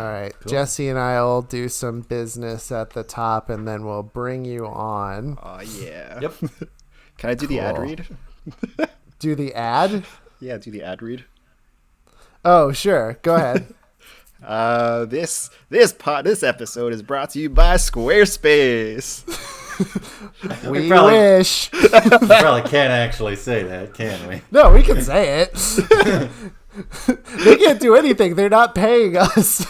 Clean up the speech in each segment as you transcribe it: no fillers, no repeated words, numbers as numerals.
All right. Cool. Jesse and I will do some business at the top, and then we'll bring you on. Oh, yeah. Yep. Can I do the ad Cool. read? Do the ad? Yeah, do the ad read. Oh, sure. Go ahead. This episode is brought to you by Squarespace. We probably- wish. We probably can't actually say that, can we? No, we can say it. They can't do anything. They're not paying us.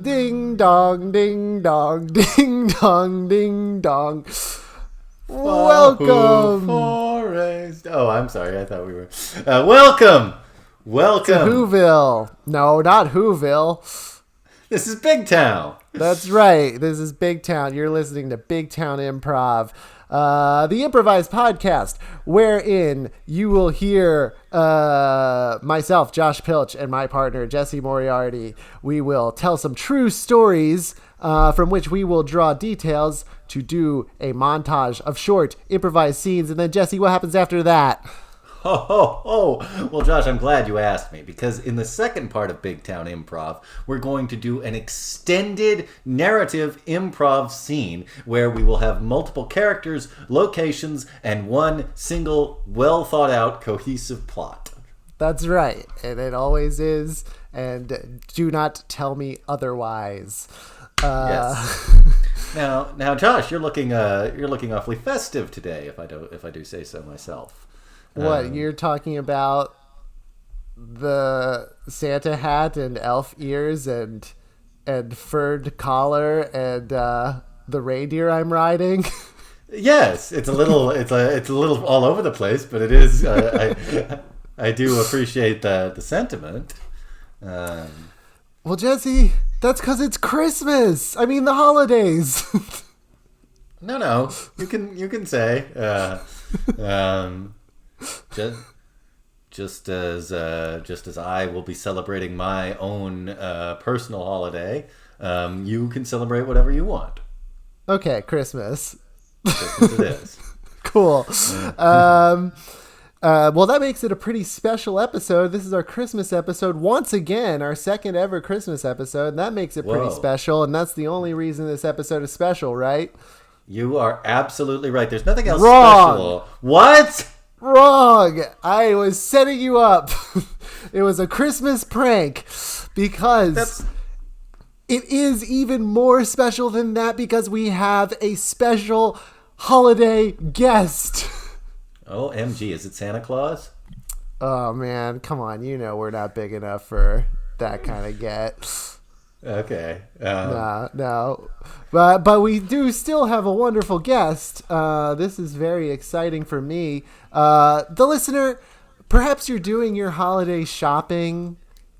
Ding dong, ding dong, ding dong, ding dong. Welcome Forest. Oh, I'm sorry. I thought we were. Welcome. to Welcome. Whoville. No, not Whoville. This is Big Town. That's right. This is Big Town. You're listening to Big Town Improv, the improvised podcast, wherein you will hear myself, Josh Pilch, and my partner, Jesse Moriarty. We will tell some true stories from which we will draw details to do a montage of short improvised scenes. And then, Jesse, what happens after that? Oh. Well, Josh, I'm glad you asked me, because in the second part of Big Town Improv, we're going to do an extended narrative improv scene where we will have multiple characters, locations, and one single, well thought out, cohesive plot. That's right. And it always is. And do not tell me otherwise. Yes. Now, Josh, you're looking awfully festive today, if I do say so myself. What, you're talking about the Santa hat and elf ears and furred collar and the reindeer I'm riding? Yes, it's a little all over the place, but it is. I do appreciate the sentiment. Well, Jesse, that's because it's Christmas. I mean, the holidays. No, you can say. Just as I will be celebrating my own personal holiday, you can celebrate whatever you want. Okay, Christmas. Christmas it is. Cool. Well, that makes it a pretty special episode. This is our Christmas episode. Once again, our second ever Christmas episode. And that makes it pretty Whoa. special. And that's the only reason this episode is special, right? You are absolutely right. There's nothing else Wrong. special. What? Wrong. I was setting you up. It was a Christmas prank because it is even more special than that because we have a special holiday guest. OMG, is it Santa Claus? Oh, man. Come on. You know we're not big enough for that kind of get. Okay. No. But we do still have a wonderful guest. This is very exciting for me. The listener, perhaps you're doing your holiday shopping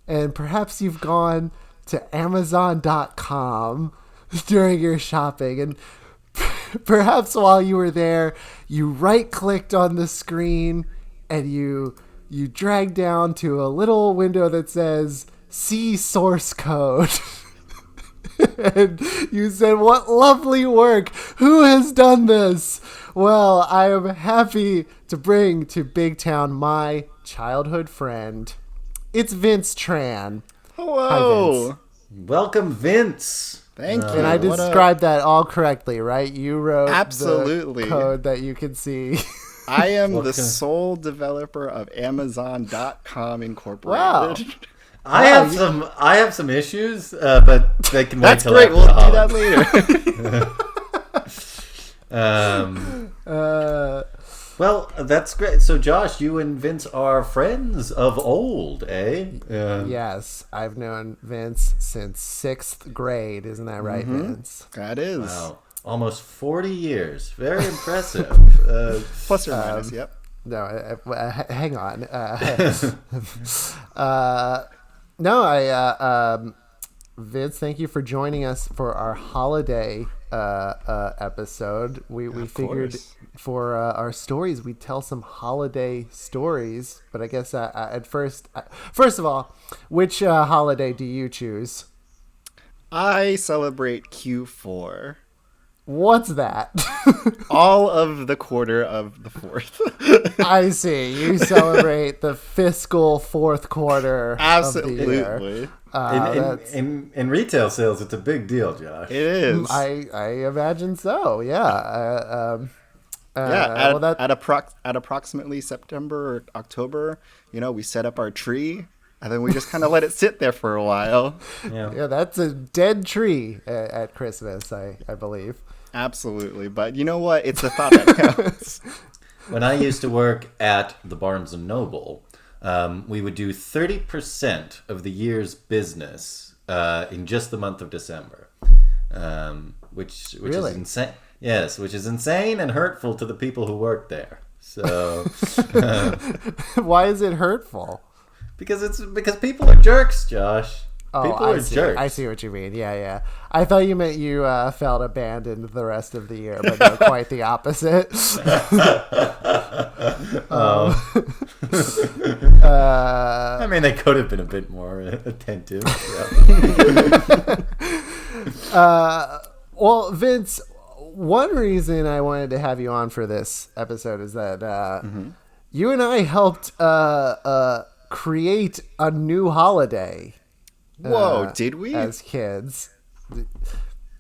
and perhaps you've gone to Amazon.com during your shopping, and perhaps while you were there, you right-clicked on the screen and you dragged down to a little window that says see source code. And you said, what lovely work. Who has done this? Well, I am happy to bring to Big Town my childhood friend. It's Vince Tran. Hello. Hi, Vince. Welcome, Vince. Thank you. And I What up? described that all correctly, right? You wrote Absolutely. the code that you can see. I am the Okay. sole developer of Amazon.com Incorporated. Wow. I have some issues, but they can wait That's till great. after We'll the do that holiday. later. Well, that's great. So, Josh, you and Vince are friends of old, eh? Yes, I've known Vince since 6th grade. Isn't that right, Vince? That is. Wow. Almost 40 years. Very impressive. Plus or minus, yep. No, hang on. No, Vince, thank you for joining us for our holiday episode. We figured course. for our stories we'd tell some holiday stories, but I guess first of all, which holiday do you choose? I celebrate Q4. What's that? All of the quarter of the fourth. I see. You celebrate the fiscal fourth quarter of the year. Absolutely. In retail sales, it's a big deal, Josh. It is. I imagine so. Yeah. At approximately September or October, we set up our tree, and then we just kind of let it sit there for a while. Yeah, that's a dead tree at Christmas, I believe. Absolutely. But you know what? It's the thought that counts. When I used to work at the Barnes & Noble, we would do 30% of the year's business in just the month of December, which Really? is insane. Yes, which is insane and hurtful to the people who work there. So, Why is it hurtful? because people are jerks, Josh. Oh, People I are see. jerks. I see what you mean. Yeah. I thought you meant you felt abandoned the rest of the year, but no, quite the opposite. I mean, they could have been a bit more attentive. Well, Vince, one reason I wanted to have you on for this episode is that you and I helped create a new holiday. Whoa, did we? As kids.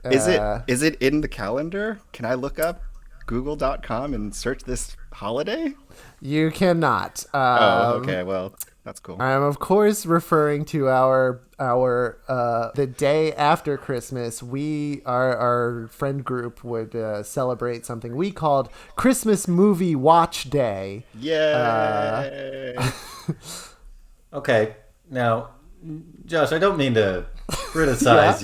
Is it in the calendar? Can I look up google.com and search this holiday? You cannot. Okay, well, that's cool. I'm of course referring to our the day after Christmas. Our friend group would celebrate something we called Christmas Movie Watch Day. Yay! Okay, now, Josh, I don't mean to criticize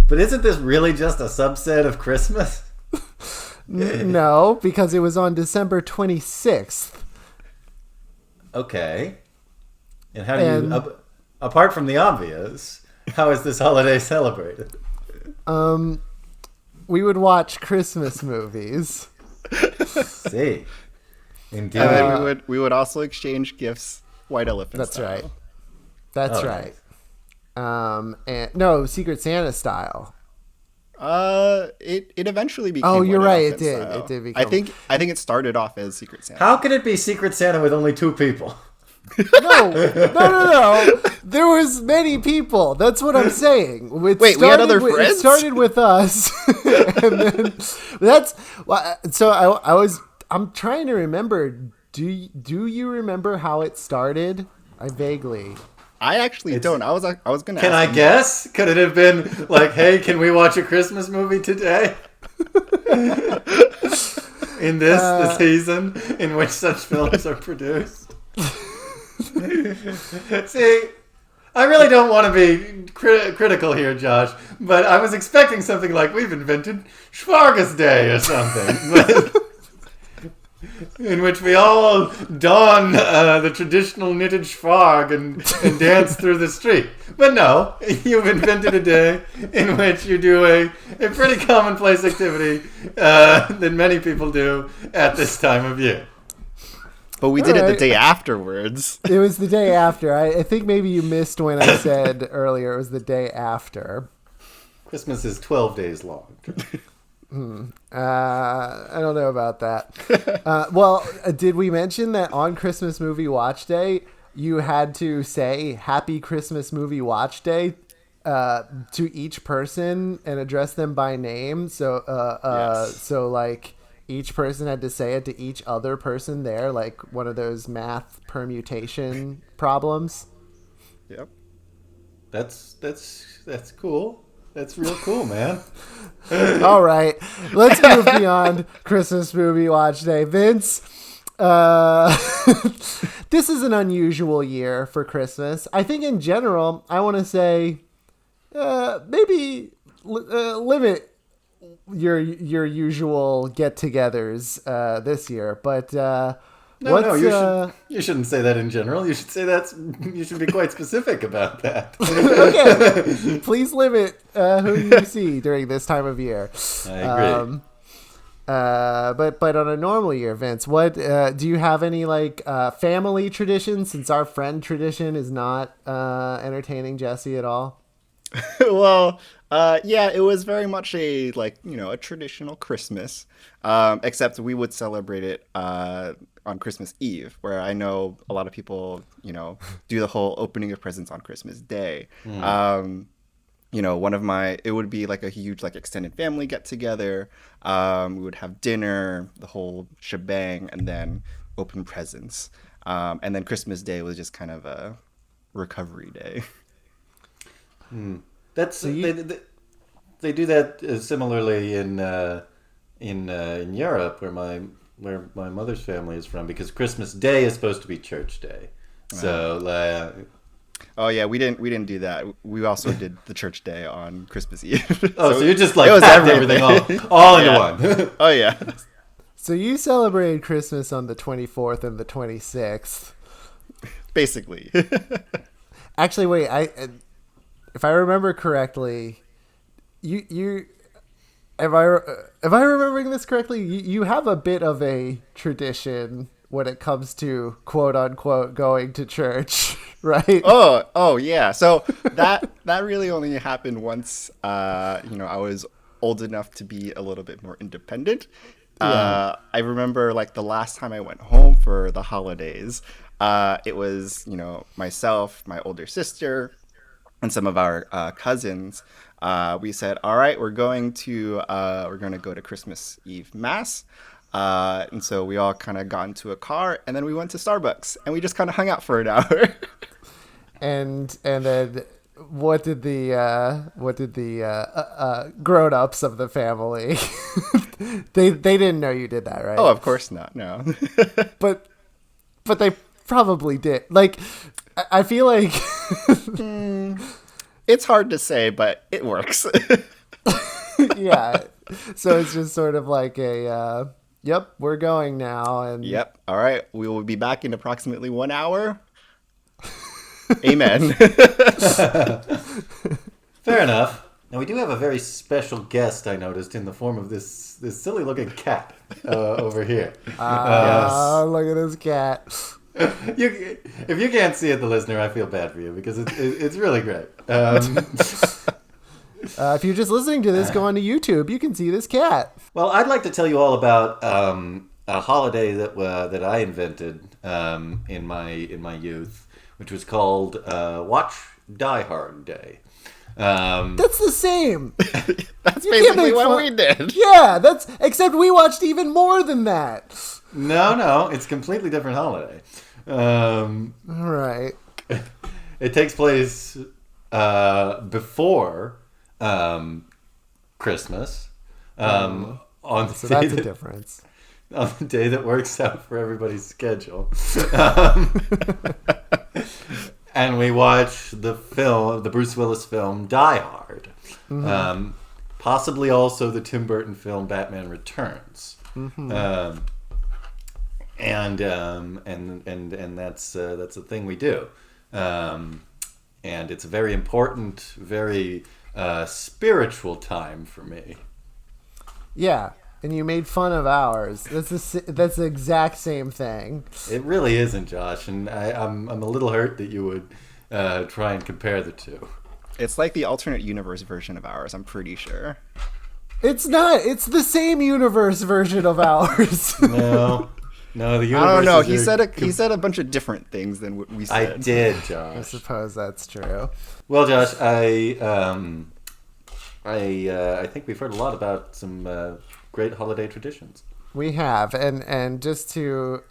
but isn't this really just a subset of Christmas? No, because it was on December 26th. Okay. And how do you, apart from the obvious, how is this holiday celebrated? We would watch Christmas movies. See. Indeed. And then we would also exchange gifts, white elephant That's style. right. That's right. And no, Secret Santa style. It eventually became. Oh, you're white right. elephant It did. style. It did become. I think it started off as Secret Santa. How could it be Secret Santa with only 2 people? No. There was many people. That's what I'm saying. Wait, we had other friends? It started with us, and then that's. So I'm trying to remember. Do you remember how it started? I vaguely. I actually don't. I was going to. Can I guess? Could it have been like, hey, can we watch a Christmas movie today? In the season in which such films are produced? See, I really don't want to be critical here, Josh, but I was expecting something like we've invented Schwargus Day or something. In which we all don the traditional knitted schwarg and dance through the street. But no, you've invented a day in which you do a pretty commonplace activity that many people do at this time of year. But we did it the day afterwards. It was the day after. I think maybe you missed when I said earlier it was the day after. Christmas is 12 days long. I don't know about that. Well, did we mention that on Christmas Movie Watch Day, you had to say Happy Christmas Movie Watch Day to each person and address them by name? So, Yes. so like each person had to say it to each other person there, like one of those math permutation problems. Yep. That's cool. That's real cool, man. All right, let's move beyond Christmas Movie Watch Day. Vince, this is an unusual year for Christmas. I think in general, I want to say maybe limit your usual get-togethers this year. But No, you shouldn't say that in general. You should say you should be quite specific about that. Okay, please limit who you see during this time of year. I agree. But on a normal year, Vince, what do you have any family traditions? Since our friend tradition is not entertaining Jesse at all. Well, yeah, it was very much a traditional Christmas, except we would celebrate it on Christmas Eve, where I know a lot of people, do the whole opening of presents on Christmas Day. It would be like a huge extended family get together. We would have dinner, the whole shebang, and then open presents. And then Christmas Day was just kind of a recovery day. That's they do that similarly in Europe, where my mother's family is from, because Christmas Day is supposed to be church day. So. Oh yeah, we didn't do that. We also did the church day on Christmas Eve. So you just packed everything all into one. Oh yeah. So you celebrated Christmas on the 24th and the 26th. Basically. Actually, wait. If I remember correctly, you am I remembering this correctly? You have a bit of a tradition when it comes to quote unquote going to church, right? Oh yeah. So that really only happened once. I was old enough to be a little bit more independent. Yeah. I remember the last time I went home for the holidays. It was myself, my older sister, and some of our cousins. We said, all right, we're going to go to Christmas Eve Mass. And so we all kind of got into a car, and then we went to Starbucks, and we just kind of hung out for an hour. and then what did the grown-ups of the family they didn't know you did that, right? Oh, of course not. No. but they probably did. I feel like it's hard to say, but it works. Yeah. So it's just sort of like a yep, we're going now. And yep. All right. We will be back in approximately 1 hour. Amen. Fair enough. Now we do have a very special guest, I noticed, in the form of this silly looking cat over here. Yes. Look at this cat. If you can't see it, the listener, I feel bad for you because it's really great. If you're just listening to this, go on to YouTube. You can see this cat. Well, I'd like to tell you all about a holiday that I invented in my youth, which was called Watch Die Hard Day. That's the same. That's basically what we did. Yeah, except we watched even more than that. No, it's a completely different holiday. Right. It takes place before Christmas. On the so day that's a difference. On the day that works out for everybody's schedule. And we watch the Bruce Willis film Die Hard. Mm-hmm. Possibly also the Tim Burton film Batman Returns. Mm-hmm. And that's a thing we do. And it's a very important, very spiritual time for me. Yeah, and you made fun of ours. That's the exact same thing. It really isn't, Josh, and I'm a little hurt that you would try and compare the two. It's like the alternate universe version of ours, I'm pretty sure. It's not. It's the same universe version of ours. No, the universe. I don't know. He said a bunch of different things than what we said. I did, Josh. I suppose that's true. Well, Josh, I think we've heard a lot about some great holiday traditions. We have, and just to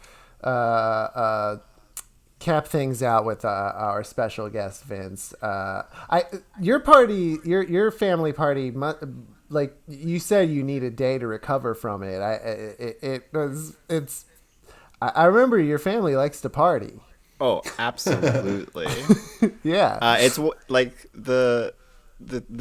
cap things out with our special guest Vince, your family party, like you said, you need a day to recover from it. I remember your family likes to party. Oh, absolutely. Yeah. It's like the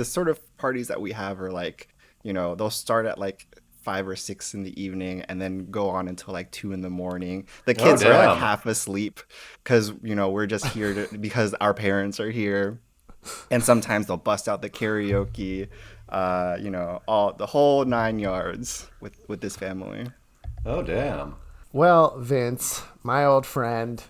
sort of parties that we have are like, they'll start at like 5 or 6 in the evening and then go on until like 2 in the morning. The kids are damn. like half asleep because, we're just here because our parents are here. And sometimes they'll bust out the karaoke, all the whole 9 yards with this family. Oh, damn. Well, Vince, my old friend,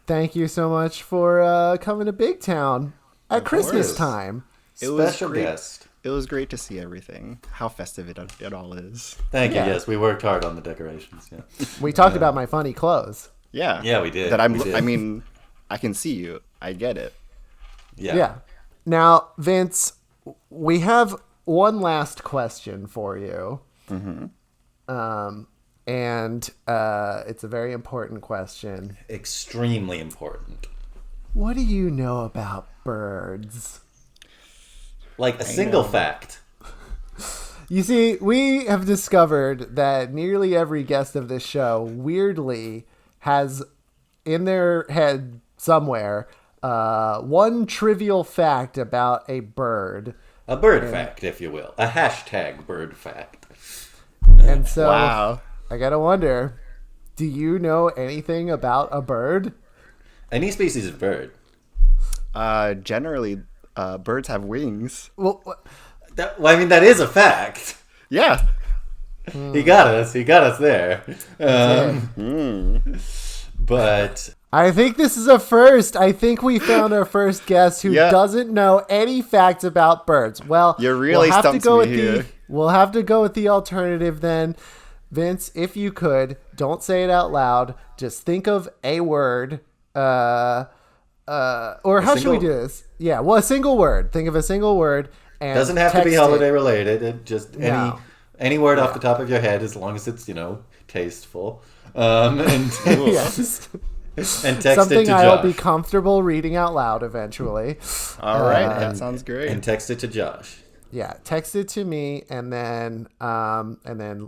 thank you so much for coming to Big Town at Christmas course. time. Special guest. It was great to see everything, how festive it all is. Thank Yeah. you. Yes, we worked hard on the decorations. Yeah. We talked about my funny clothes. Yeah. Yeah, we did. That We did. I mean, I can see you. I get it. Yeah. Now, Vince, we have one last question for you. And it's a very important question. Extremely important. What do you know about birds? Like a single fact. You see, we have discovered that nearly every guest of this show weirdly has in their head somewhere one trivial fact about a bird. A bird fact, if you will. A hashtag bird fact. And so Wow. I gotta wonder, do you know anything about a bird? Any species of bird. Generally, birds have wings. Well, That is a fact. Yeah. He got us. He got us there. But I think this is a first. I think we found our first guest who Yeah. doesn't know any facts about birds. Well, You really we'll have to stumped go me with here. we'll have to go with the alternative then. Vince, if you could, don't say it out loud. Just think of a word. Or how should we do this? Yeah, well, a single word. Think of a single word. And doesn't have to be text holiday it. related. It just No. any word off the top of your head, as long as it's tasteful. And Yes. and text it Something to I'll Josh. be comfortable reading out loud eventually. All right. That sounds great. And text it to Josh. Yeah, text it to me, and then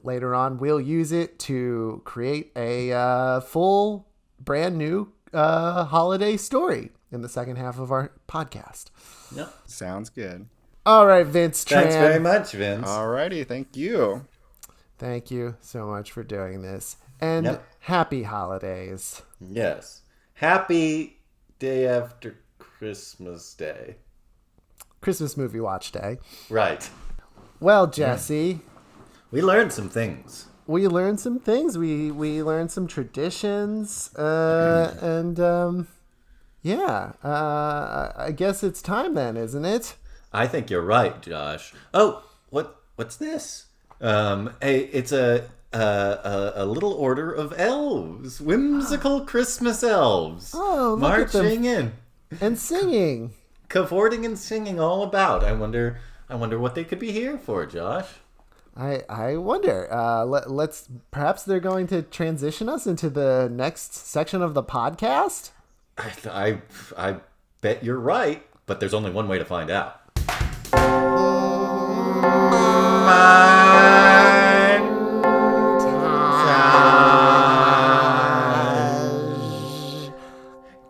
later on we'll use it to create a full, brand new holiday story in the second half of our podcast. Yep. Sounds good. All right, Vince Tran. Thanks very much, Vince. Alrighty. Thank you. Thank you so much for doing this, and Yep. happy holidays. Yes. Happy day after Christmas Day. Christmas movie watch day. Right. Well, Jesse, We learned some things. we learned some things. We learned some traditions, and I guess it's time then, isn't it? I think you're right, Josh. Oh, what's this? Hey, it's a little order of elves, whimsical Christmas elves, Oh, look at them. marching in, And singing. cavorting and singing all about. I wonder what they could be here for, Josh. I wonder. Let's perhaps they're going to transition us into the next section of the podcast. I bet you're right, but there's only one way to find out.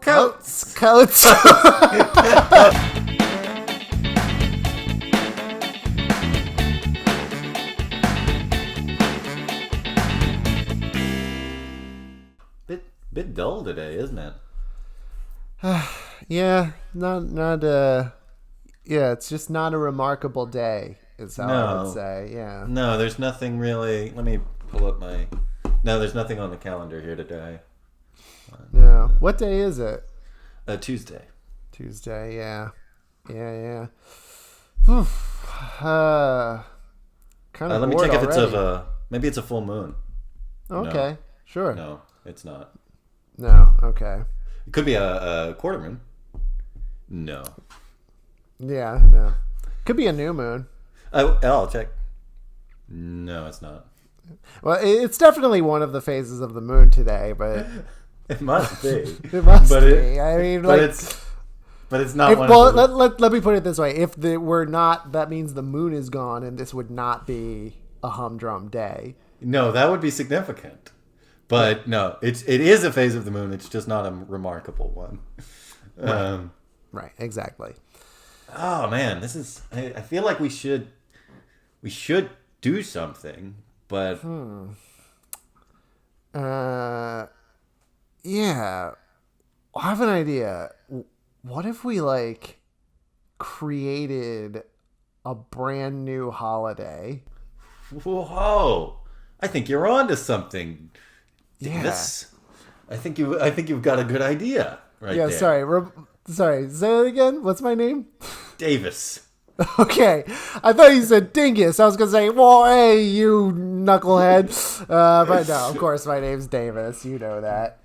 Coats. Bit dull today, isn't it? Yeah, it's just not a remarkable day, is how I would No. say. Yeah. No, there's nothing really. Let me pull up my. No, there's nothing on the calendar here today. No. What day is it? Tuesday. Tuesday, yeah. Yeah. Whew. Kind of Let me bored check if it's already. maybe it's a full moon. Okay, sure. No, it's not. No, okay. It could be a quarter moon. No. Yeah, no. Could be a new moon. I'll check. No, it's not. Well, it's definitely one of the phases of the moon today, but It must be. it must But be. it- I mean, but like, it's not if, one well, of the, let me put it this way: if they were not, that means the moon is gone, and this would not be a humdrum day. No, that would be significant. But no, it is a phase of the moon. It's just not a remarkable one. Right, exactly. Oh man, this is. I feel like we should do something But Yeah. I have an idea. What if we like created a brand new holiday? whoa, I think you're onto something, Davis. I think you've got a good idea right Yeah, there. sorry. Say it again. What's my name? Davis. Okay. I thought you said Dingus. I was going to say, well, hey, you knucklehead. But no, of course, my name's Davis. You know that.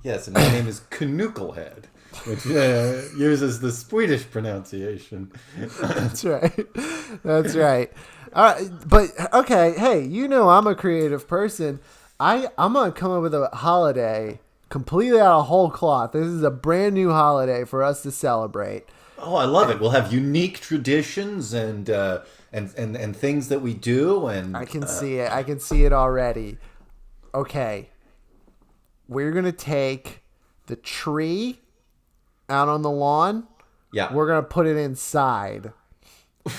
Yes, and my name is Knucklehead, which uses the Swedish pronunciation. That's right. That's right. But, okay, hey, you know I'm a creative person. I'm going to come up with a holiday completely out of whole cloth. This is a brand new holiday for us to celebrate. Oh, I love it. We'll have unique traditions and things that we do, and I can see it. I can see it already. Okay. We're going to take the tree out on the lawn. yeah. We're going to put it inside.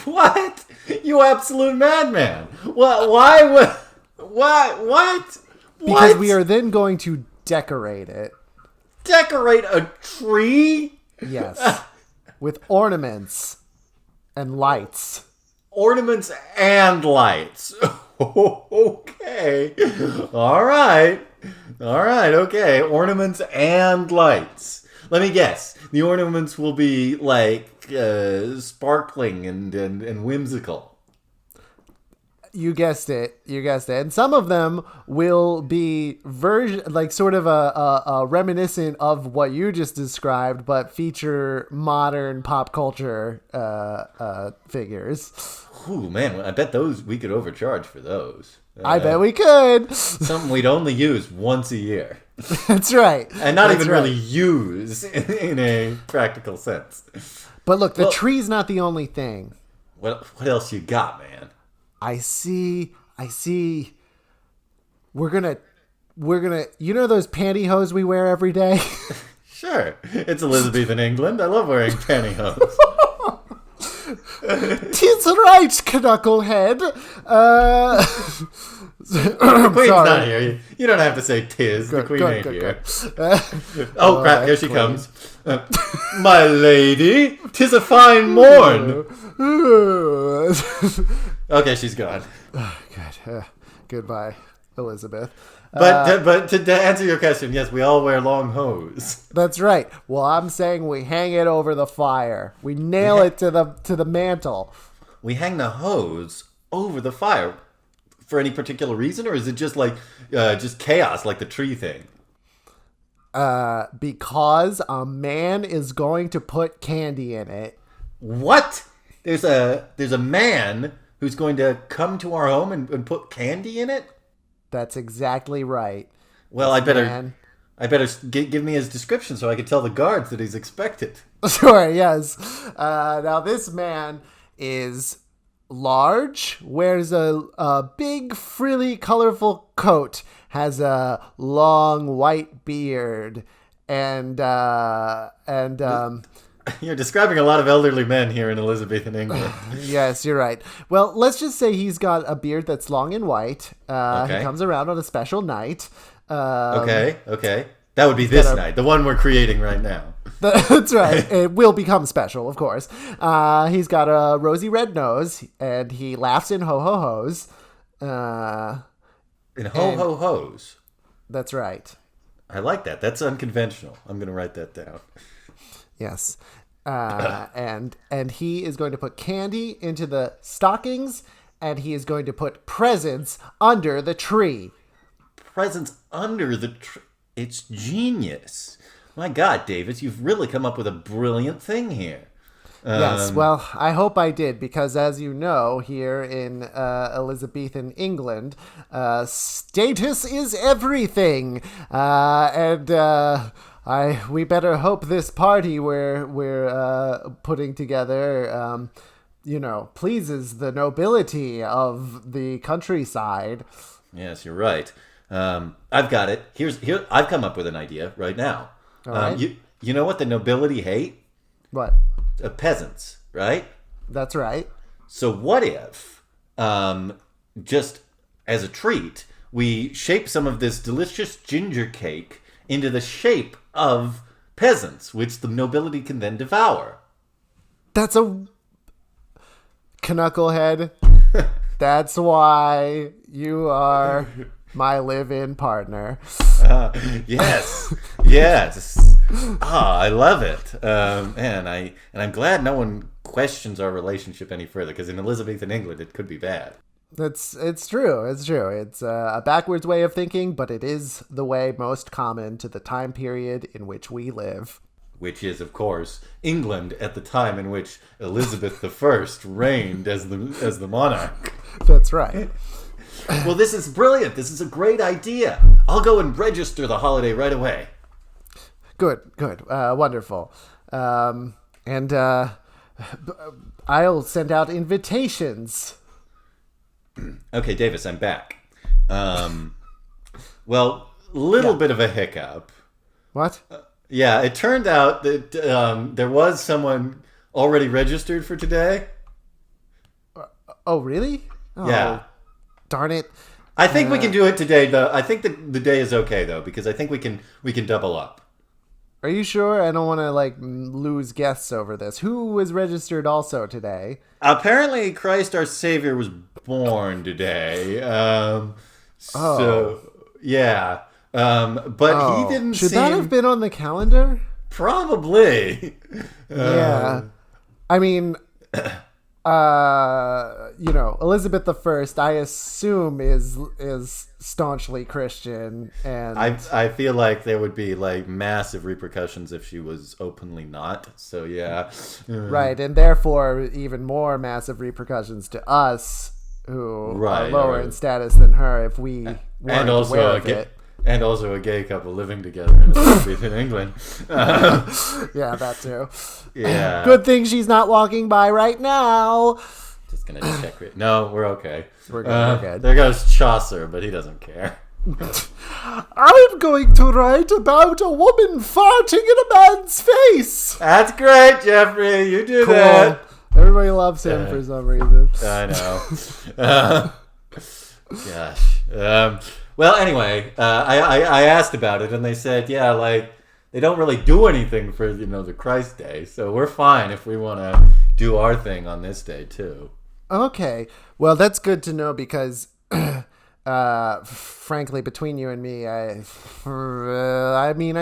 What? You absolute madman! What? Why would? What? Because What? we are then going to decorate it. Decorate a tree? Yes. With ornaments and lights. Ornaments and lights. Okay. All right. Okay. Ornaments and lights. Let me guess. The ornaments will be like sparkling and whimsical. You guessed it. And some of them will be sort of a reminiscent of what you just described, but feature modern pop culture figures. Ooh, man, I bet we could overcharge for those. I bet we could. Something we'd only use once a year. That's right. And not That's even right. really use in a practical sense. But look, the tree's not the only thing. What else you got, man? I see. We're gonna, you know those pantyhose we wear every day? Sure. It's Elizabethan England. I love wearing pantyhose. Tis right, knucklehead. The Queen's sorry. not here. You don't have to say tis. The Queen ain't here. Good. Oh, crap. Here she comes. My lady, 'tis a fine morn. Okay, she's gone. Good. Goodbye, Elizabeth. But to answer your question, yes, we all wear long hose. That's right. Well, I'm saying we hang it over the fire. We nail it to the mantle. We hang the hose over the fire for any particular reason, or is it just like just chaos, like the tree thing? Because a man is going to put candy in it. What? There's a man who's going to come to our home and put candy in it? That's exactly right. Well, I better Man. give me his description so I can tell the guards that he's expected. Sure, yes. Now, this man is large, wears a big, frilly, colorful coat, has a long white beard, and You're describing a lot of elderly men here in Elizabethan England. yes, you're right. Well, let's just say he's got a beard that's long and white. Okay. He comes around on a special night. Okay. That would be this night, the one we're creating right now. That's right. It will become special, of course. He's got a rosy red nose, and he laughs in ho-ho-hos. In ho-ho-hos. That's right. I like that. That's unconventional. I'm going to write that down. Yes. And he is going to put candy into the stockings, and he is going to put presents under the tree. Presents under the tree. It's genius. My God, Davis, you've really come up with a brilliant thing here. Yes, well, I hope I did, because as you know, here in Elizabethan England, status is everything, and we better hope this party we're putting together, pleases the nobility of the countryside. Yes, you're right. I've got it. Here. I've come up with an idea right now. All right. You know what the nobility hate? What? Peasants, right? That's right. So what if just as a treat, we shape some of this delicious ginger cake into the shape of peasants, which the nobility can then devour. That's a knucklehead. That's why you are my live-in partner. Yes, yes. I love it. And I'm glad no one questions our relationship any further, because in Elizabethan England it could be bad. It's true. It's true. It's a backwards way of thinking, but it is the way most common to the time period in which we live. Which is, of course, England at the time in which Elizabeth I reigned as the monarch. That's right. Well, this is brilliant. This is a great idea. I'll go and register the holiday right away. Good. Wonderful. And I'll send out invitations. Okay, Davis, I'm back. Well, little bit of a hiccup. What? Yeah, it turned out that there was someone already registered for today. Oh, really? Oh, yeah. Darn it. I think we can do it today, though. I think the day is okay, though, because I think we can double up. Are you sure? I don't want to lose guests over this. Who was registered also today? Apparently, Christ our Savior was born today. So yeah. But he didn't. Should that have been on the calendar? Probably. Yeah. I mean, Elizabeth I, I assume is staunchly Christian, and I feel like there would be massive repercussions if she was openly not. So yeah. Right, and therefore even more massive repercussions to us who are lower in status than her if we weren't aware of it. And also a gay couple living together in England. Yeah, that too. Yeah. Good thing she's not walking by right now. Just gonna check. No, we're okay. We're good. There goes Chaucer, but he doesn't care. I'm going to write about a woman farting in a man's face. That's great, Jeffrey. You do Cool. that. Everybody loves him for some reason. I know. Gosh. Well, anyway, I asked about it, and they said, yeah, they don't really do anything for, the Christ Day, so we're fine if we want to do our thing on this day, too. Okay. Well, that's good to know because, frankly, between you and me, I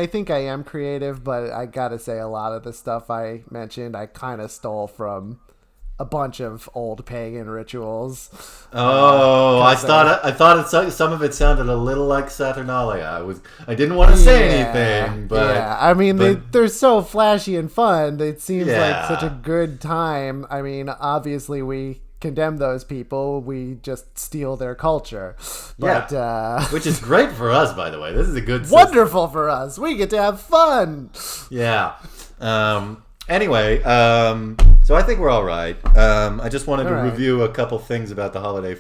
think I am creative, but I gotta say a lot of the stuff I mentioned, I kind of stole from a bunch of old pagan rituals. Oh, I thought some of it sounded a little like Saturnalia. I didn't want to say anything, but yeah. I mean, they're so flashy and fun. It seems like such a good time. I mean, obviously we condemn those people. We just steal their culture. But, which is great for us, by the way. This is a good system. Wonderful for us. We get to have fun. Yeah. Anyway, so I think we're all right. I just wanted to review a couple things about the holiday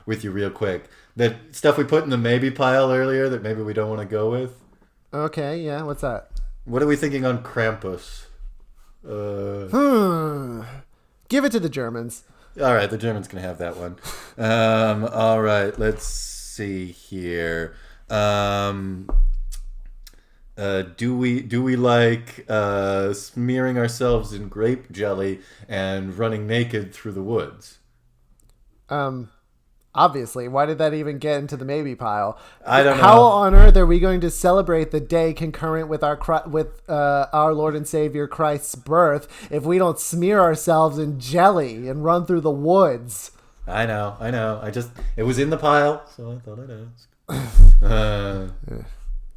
with you real quick. That stuff we put in the maybe pile earlier that maybe we don't want to go with. Okay, yeah. What's that? What are we thinking on Krampus? Give it to the Germans. All right, the Germans can have that one. All right, let's see here. Do we like smearing ourselves in grape jelly and running naked through the woods? Obviously. Why did that even get into the maybe pile? I don't know. How on earth are we going to celebrate the day concurrent with our Lord and Savior Christ's birth if we don't smear ourselves in jelly and run through the woods? I know. It was in the pile, so I thought I'd ask.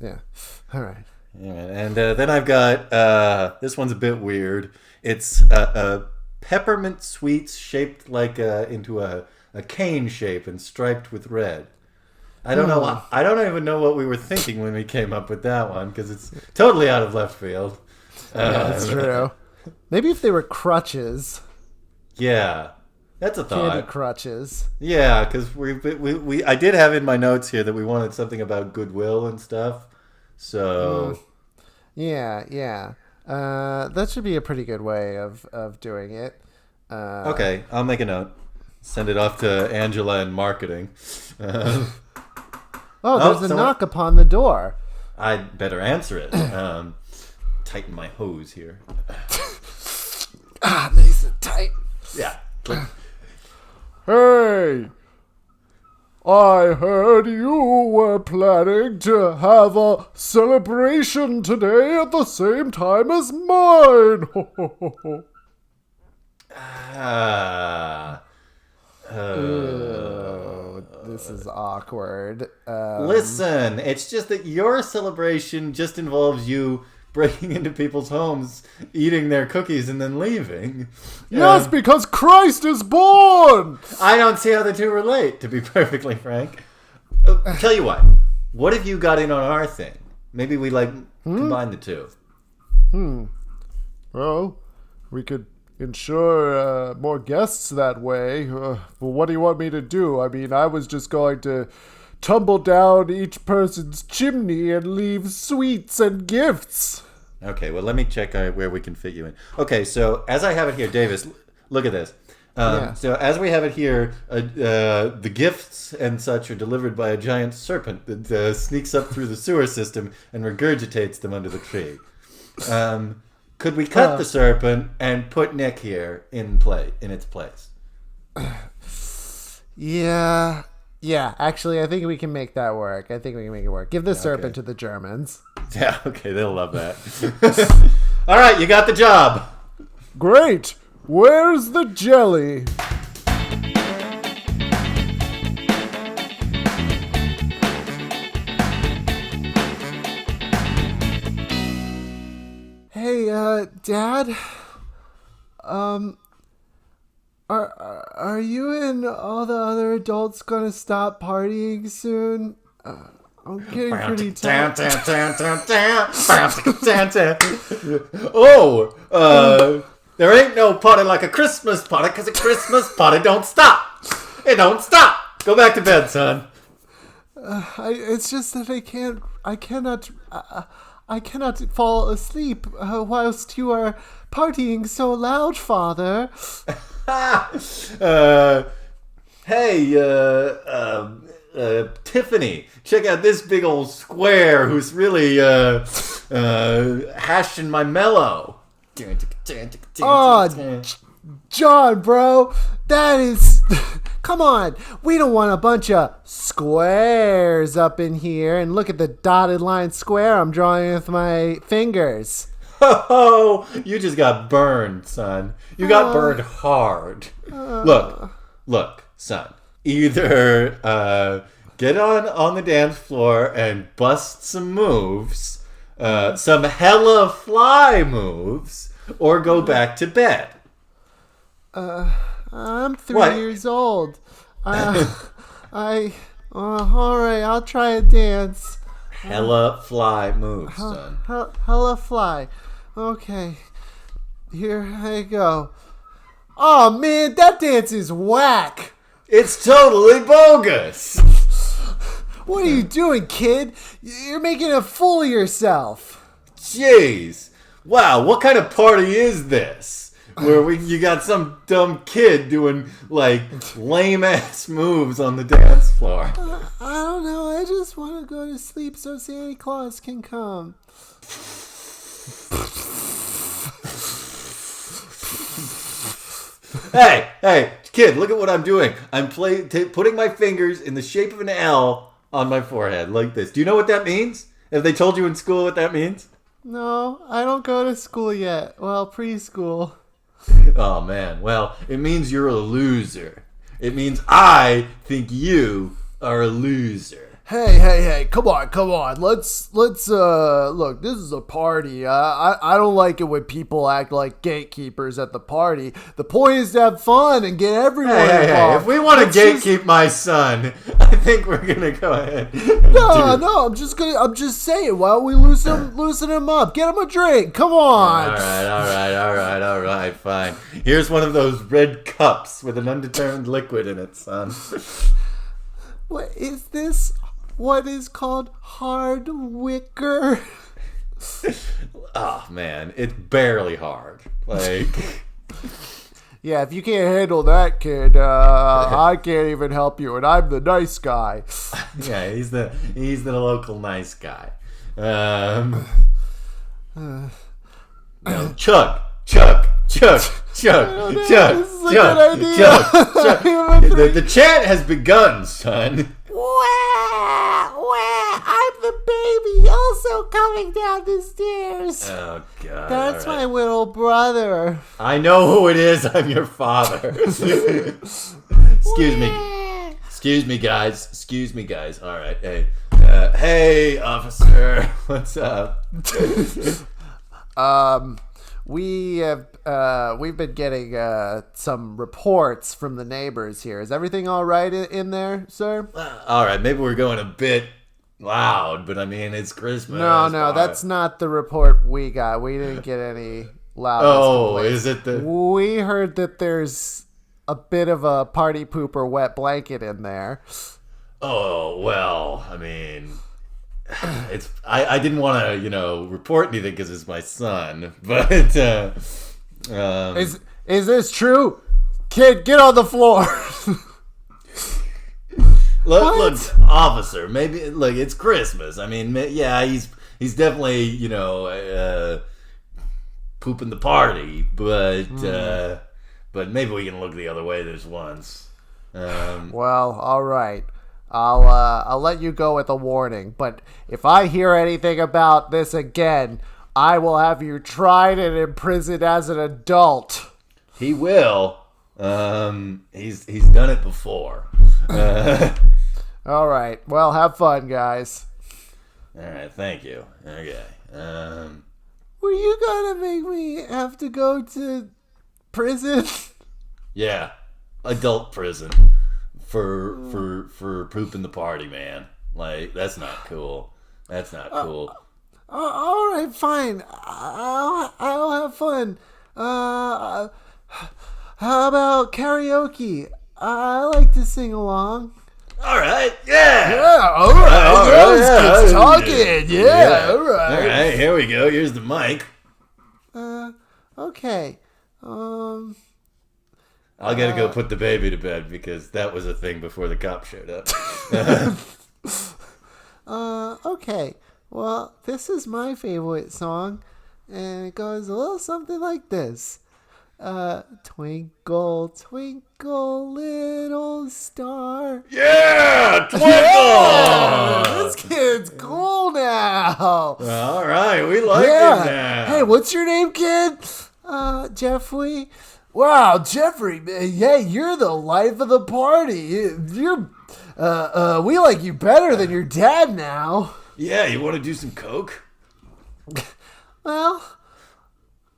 Yeah. All right. Yeah, and then I've got this one's a bit weird. It's peppermint sweets shaped like into a cane shape and striped with red. I don't know. I don't even know what we were thinking when we came up with that one because it's totally out of left field. That's true. Maybe if they were crutches. Yeah, that's a thought. Candy crutches. Yeah, because we I did have in my notes here that we wanted something about goodwill and stuff. So yeah. That should be a pretty good way of doing it. Okay, I'll make a note. Send it off to Angela in marketing. There's a someone- knock upon the door. I'd better answer it. Tighten my hose here. Nice and tight. Yeah. Hey, I heard you were planning to have a celebration today at the same time as mine. This is awkward. Listen, it's just that your celebration just involves you breaking into people's homes, eating their cookies, and then leaving. Yes, because Christ is born! I don't see how the two relate, to be perfectly frank. Tell you what if you got in on our thing? Maybe we, combine the two. Well, we could ensure more guests that way. But what do you want me to do? I mean, I was just going to tumble down each person's chimney and leave sweets and gifts. Okay, well, let me check where we can fit you in. Okay, so as I have it here, Davis, look at this. So as we have it here, the gifts and such are delivered by a giant serpent that sneaks up through the sewer system and regurgitates them under the tree. Could we cut the serpent and put Nick here in its place? Yeah, actually, I think we can make that work. Give the serpent to the Germans. Yeah, okay, they'll love that. All right, you got the job. Great! Where's the jelly? Hey, Dad? Are you and all the other adults gonna stop partying soon? I'm getting pretty tired. There ain't no party like a Christmas party, because a Christmas party don't stop. It don't stop. Go back to bed, son. It's just that I cannot fall asleep whilst you are partying so loud, Father. Hey, Tiffany, check out this big old square who's really hashing my mellow. Oh, John, bro, that is... Come on, we don't want a bunch of squares up in here. And look at the dotted line square I'm drawing with my fingers. Oh, you just got burned, son. You got burned hard. Look, son. Either get on the dance floor and bust some moves, some hella fly moves, or go back to bed. I'm 3 years old. All right, I'll try a dance. Hella fly moves, son. Hella fly. Okay, here I go. Oh man, that dance is whack. It's totally bogus. What are you doing, kid? You're making a fool of yourself. Jeez. Wow, what kind of party is this? Where you got some dumb kid doing, lame-ass moves on the dance floor. I don't know. I just want to go to sleep so Santa Claus can come. Hey, kid, look at what I'm doing. I'm putting my fingers in the shape of an L on my forehead, like this. Do you know what that means? Have they told you in school what that means? No, I don't go to school yet. Well, preschool. Oh, man. Well, it means you're a loser. It means I think you are a loser. Hey, come on. Let's look, this is a party. I don't like it when people act like gatekeepers at the party. The point is to have fun and get everyone involved. Hey, if we want to gatekeep my son, I think we're going to go ahead. No, I'm just saying, why don't we loosen him up? Get him a drink. Come on. All right, fine. Here's one of those red cups with an undetermined liquid in it, son. What is this? What is called hard wicker? Oh, man. It's barely hard. Yeah, if you can't handle that, kid, I can't even help you, and I'm the nice guy. Yeah, he's the local nice guy. No, Chuck. The chant has begun, son. I'm the baby also coming down the stairs. Oh, God. That's all right. my little brother. I know who it is. I'm your father. Excuse me, guys. All right. Hey, officer. What's up? We've been getting some reports from the neighbors here. Is everything all right in there, sir? All right. Maybe we're going a bit loud, but I mean, it's Christmas. No, that's not the report we got. We didn't get any loud. Oh, is it the... We heard that there's a bit of a party pooper wet blanket in there. Oh, well, I mean, it's I didn't want to, report anything because it's my son, but is this true? Kid, get on the floor. Look, officer, maybe look, it's Christmas. I mean, yeah, he's definitely, pooping the party, but maybe we can look the other way this once. Well, all right. I'll let you go with a warning, but if I hear anything about this again, I will have you tried and imprisoned as an adult. He will. He's done it before. All right. Well, have fun, guys. All right. Thank you. Okay. Were you gonna make me have to go to prison? Yeah, adult prison for pooping the party, man. Like, that's not cool. That's not cool. All right, fine. I'll have fun. How about karaoke? I like to sing along. All right, yeah. Yeah, all right. All That right, was yeah, good talking. Yeah, all right. All right, here we go. Here's the mic. Okay. I gotta go put the baby to bed because that was a thing before the cop showed up. Okay. Well, this is my favorite song, and it goes a little something like this. Twinkle, twinkle, little star. Yeah, twinkle. Yeah, this kid's cool now. All right, we like him now. Hey, what's your name, kid? Jeffrey. Wow, Jeffrey. Yeah, you're the life of the party. You're. We like you better than your dad now. Yeah, you want to do some coke? Well.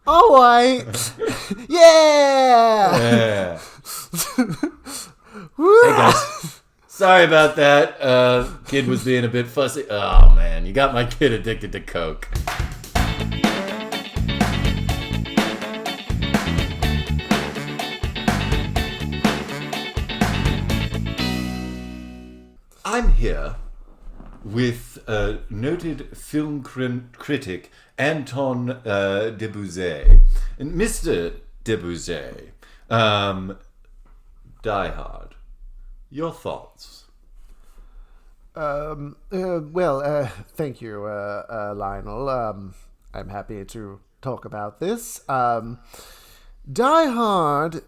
All right. Yeah. Hey guys, sorry about that. Kid was being a bit fussy. Oh man, you got my kid addicted to coke. I'm here with noted film critic Anton Debussy. And Mr. Debussy, Die Hard, your thoughts? Thank you, Lionel. I'm happy to talk about this. Die Hard,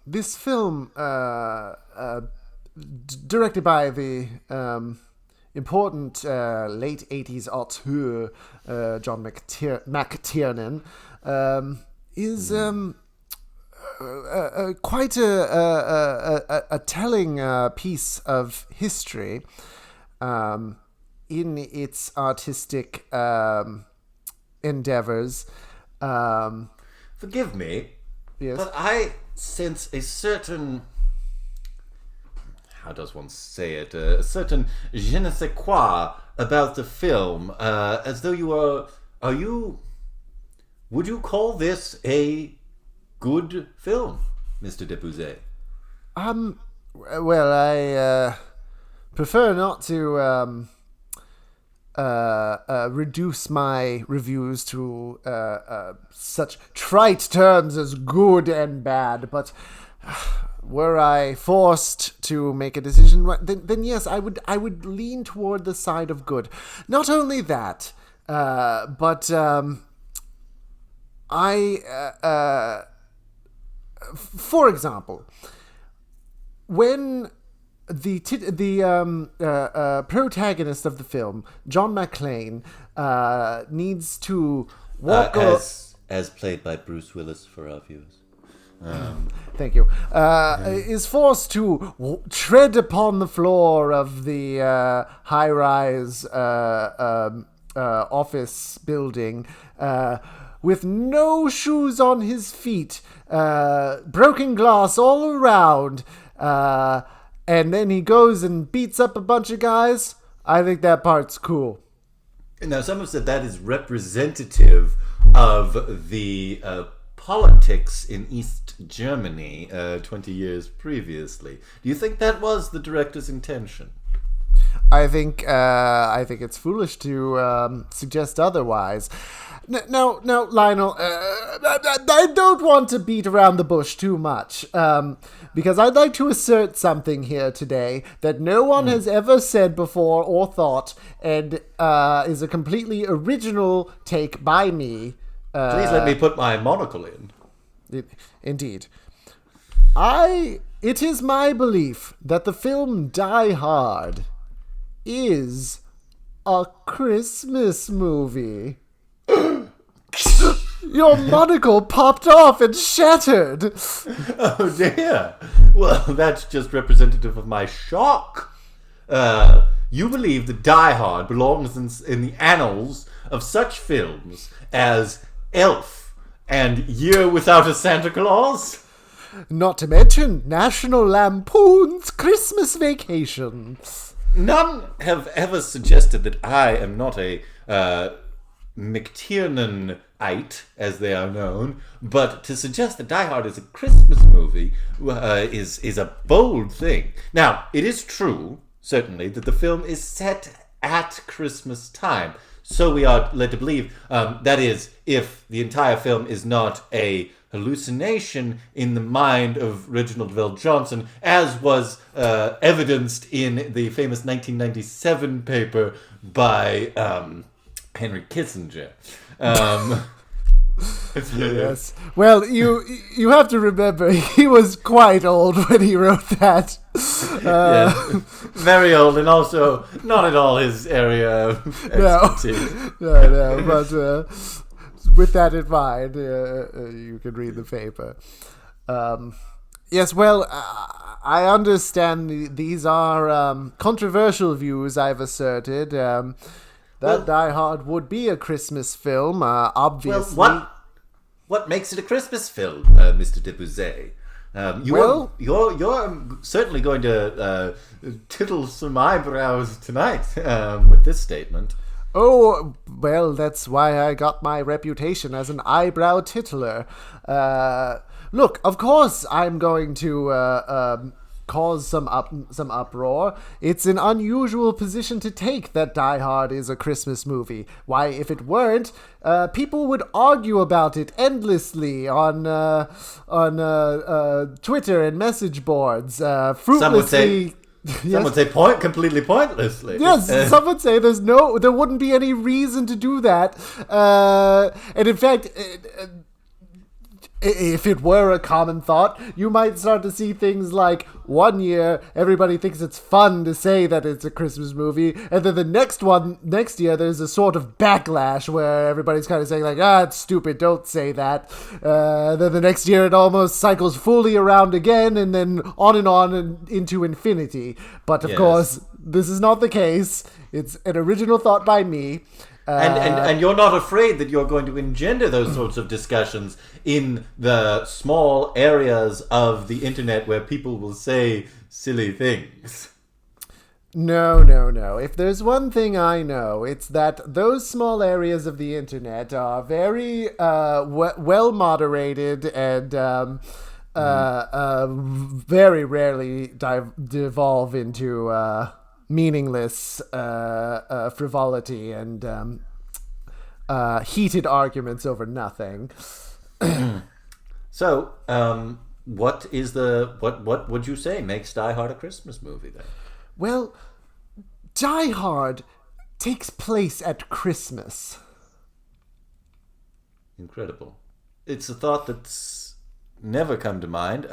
this film, directed by the important late 80s auteur John McTiernan, is quite a telling piece of history in its artistic endeavors. Forgive me, Yes. but I sense a certain... how does one say it? A certain je ne sais quoi about the film, as though you are you... would you call this a good film, Mr. Debussy? Well, I prefer not to reduce my reviews to such trite terms as good and bad, but were I forced to make a decision, then yes, I would lean toward the side of good. Not only that, but for example, when the protagonist of the film, John McClane, needs to walk as played by Bruce Willis for our viewers. Thank you. Is forced to tread upon the floor of the high-rise office building with no shoes on his feet, broken glass all around, and then he goes and beats up a bunch of guys. I think that part's cool. Now, some have said that is representative of the politics in East Germany 20 years previously. Do you think that was the director's intention? I think it's foolish to suggest otherwise. Now, Lionel, I don't want to beat around the bush too much, because I'd like to assert something here today that no one has ever said before or thought, and is a completely original take by me. Please let me put my monocle in. Indeed. It is my belief that the film Die Hard is a Christmas movie. Your monocle popped off and shattered. Oh dear. Well, that's just representative of my shock. You believe that Die Hard belongs in the annals of such films as Elf and Year Without a Santa Claus? Not to mention National Lampoon's Christmas Vacation. None have ever suggested that I am not a McTiernanite, as they are known, but to suggest that Die Hard is a Christmas movie is a bold thing. Now, it is true, certainly, that the film is set at Christmas time. So we are led to believe, that is, if the entire film is not a hallucination in the mind of Reginald VelJohnson, as was evidenced in the famous 1997 paper by Henry Kissinger. Yes. Well, you have to remember, he was quite old when he wrote that. Yeah, very old, and also not at all his area of expertise. No, but with that in mind, you can read the paper. Yes, well, I understand these are controversial views I've asserted. That Die Hard would be a Christmas film, obviously. Well, what makes it a Christmas film, Mr. Debuzet? You're certainly going to tittle some eyebrows tonight with this statement. Oh, well, that's why I got my reputation as an eyebrow tittler. Look, of course I'm going to cause some uproar. It's an unusual position to take that Die Hard is a Christmas movie. Why, if it weren't, people would argue about it endlessly on Twitter and message boards, fruitlessly. Some would say completely pointlessly. Yes, some would say there wouldn't be any reason to do that. And in fact, if it were a common thought, you might start to see things like, one year everybody thinks it's fun to say that it's a Christmas movie, and then the next year there's a sort of backlash where everybody's kind of saying like, it's stupid, don't say that. Then the next year it almost cycles fully around again, and then on and into infinity. But of course, this is not the case. It's an original thought by me. And you're not afraid that you're going to engender those sorts of discussions in the small areas of the internet where people will say silly things. No. If there's one thing I know, it's that those small areas of the internet are very well moderated and very rarely devolve into meaningless frivolity and heated arguments over nothing. So, what would you say makes Die Hard a Christmas movie then? Well, Die Hard takes place at Christmas. Incredible. It's a thought that's never come to mind.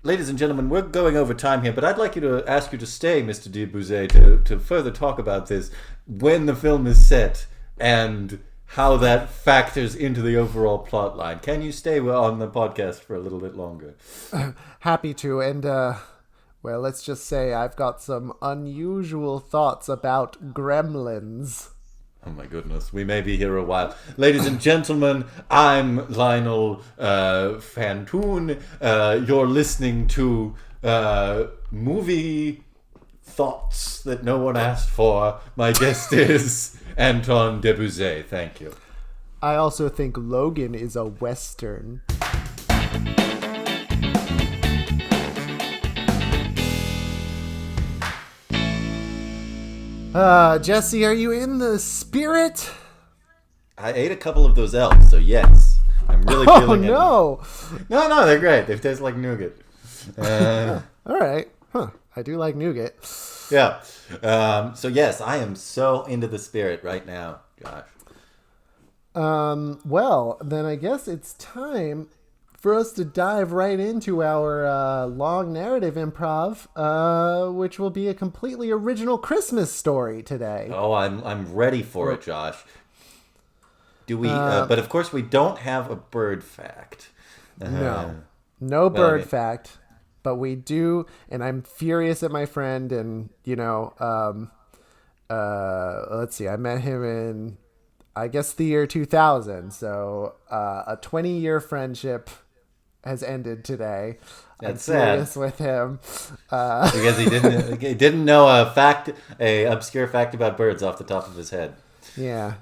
Ladies and gentlemen, we're going over time here, but I'd like to ask you to stay, Mr. Debouze, to further talk about this when the film is set and how that factors into the overall plot line. Can you stay on the podcast for a little bit longer? Happy to, and well, let's just say I've got some unusual thoughts about gremlins. Oh my goodness, we may be here a while. Ladies and gentlemen, I'm Lionel Fantoon. You're listening to Movie Thoughts That No One Asked For. My guest is Anton Debouze. Thank you. I also think Logan is a Western. Jesse, are you in the spirit? I ate a couple of those elves, so yes. I'm really feeling it. Oh, no. No, they're great. They taste like nougat. All right. Huh. I do like nougat. Yeah. So yes, I am so into the spirit right now, Josh. Well, then I guess it's time for us to dive right into our long narrative improv, which will be a completely original Christmas story today. Oh, I'm ready for it, Josh. Do we? But of course, we don't have a bird fact. No bird fact, but we do, and I'm furious at my friend, and let's see, I met him in, I guess, the year 2000, so a 20-year friendship has ended today. That's I'm furious with him because he didn't know a obscure fact about birds off the top of his head. Yeah,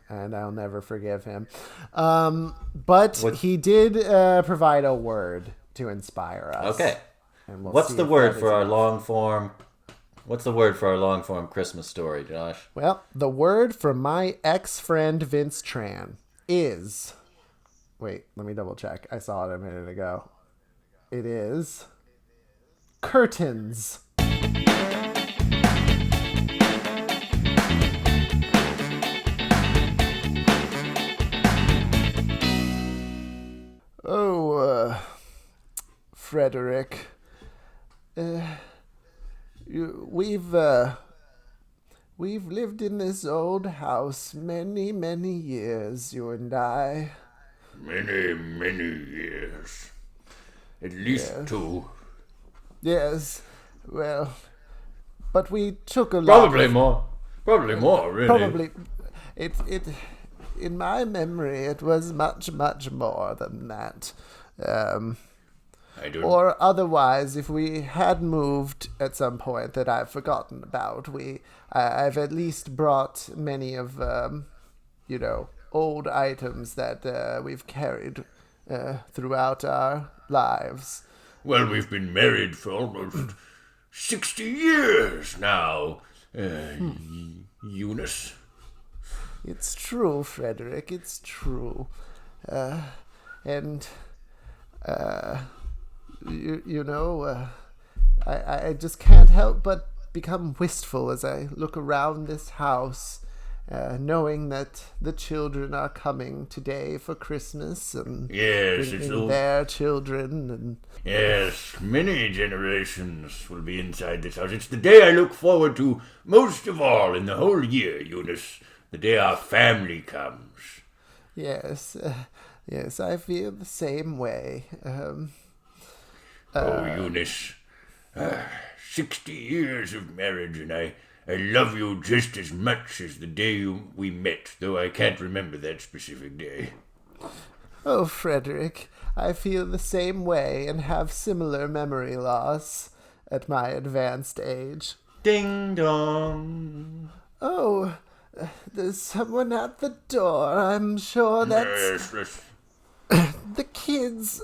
and I'll never forgive him. But he did provide a word to inspire us. Okay. And we'll What's the word for our long form? What's the word for our long form Christmas story, Josh? Well, the word from my ex-friend Vince Tran is... Wait, let me double check. I saw it a minute ago. It is... curtains. Oh, Frederick, we've lived in this old house many, many years, you and I. Many, many years. At least 2. Yes, well, but we took a lot. Probably more, really. Probably, it. In my memory, it was much, much more than that. I don't... Or otherwise, if we had moved at some point that I've forgotten about, I've at least brought many of, old items that we've carried throughout our lives. Well, we've been married for almost 60 years now, Eunice. It's true, Frederick, it's true. I just can't help but become wistful as I look around this house, knowing that the children are coming today for Christmas and bringing their children. And yes, many generations will be inside this house. It's the day I look forward to most of all in the whole year, Eunice. The day our family comes. Yes, I feel the same way. Eunice, 60 years of marriage, and I love you just as much as the day we met, though I can't remember that specific day. Oh, Frederick, I feel the same way and have similar memory loss at my advanced age. Ding dong. Oh, there's someone at the door. I'm sure that's Yes. the kids.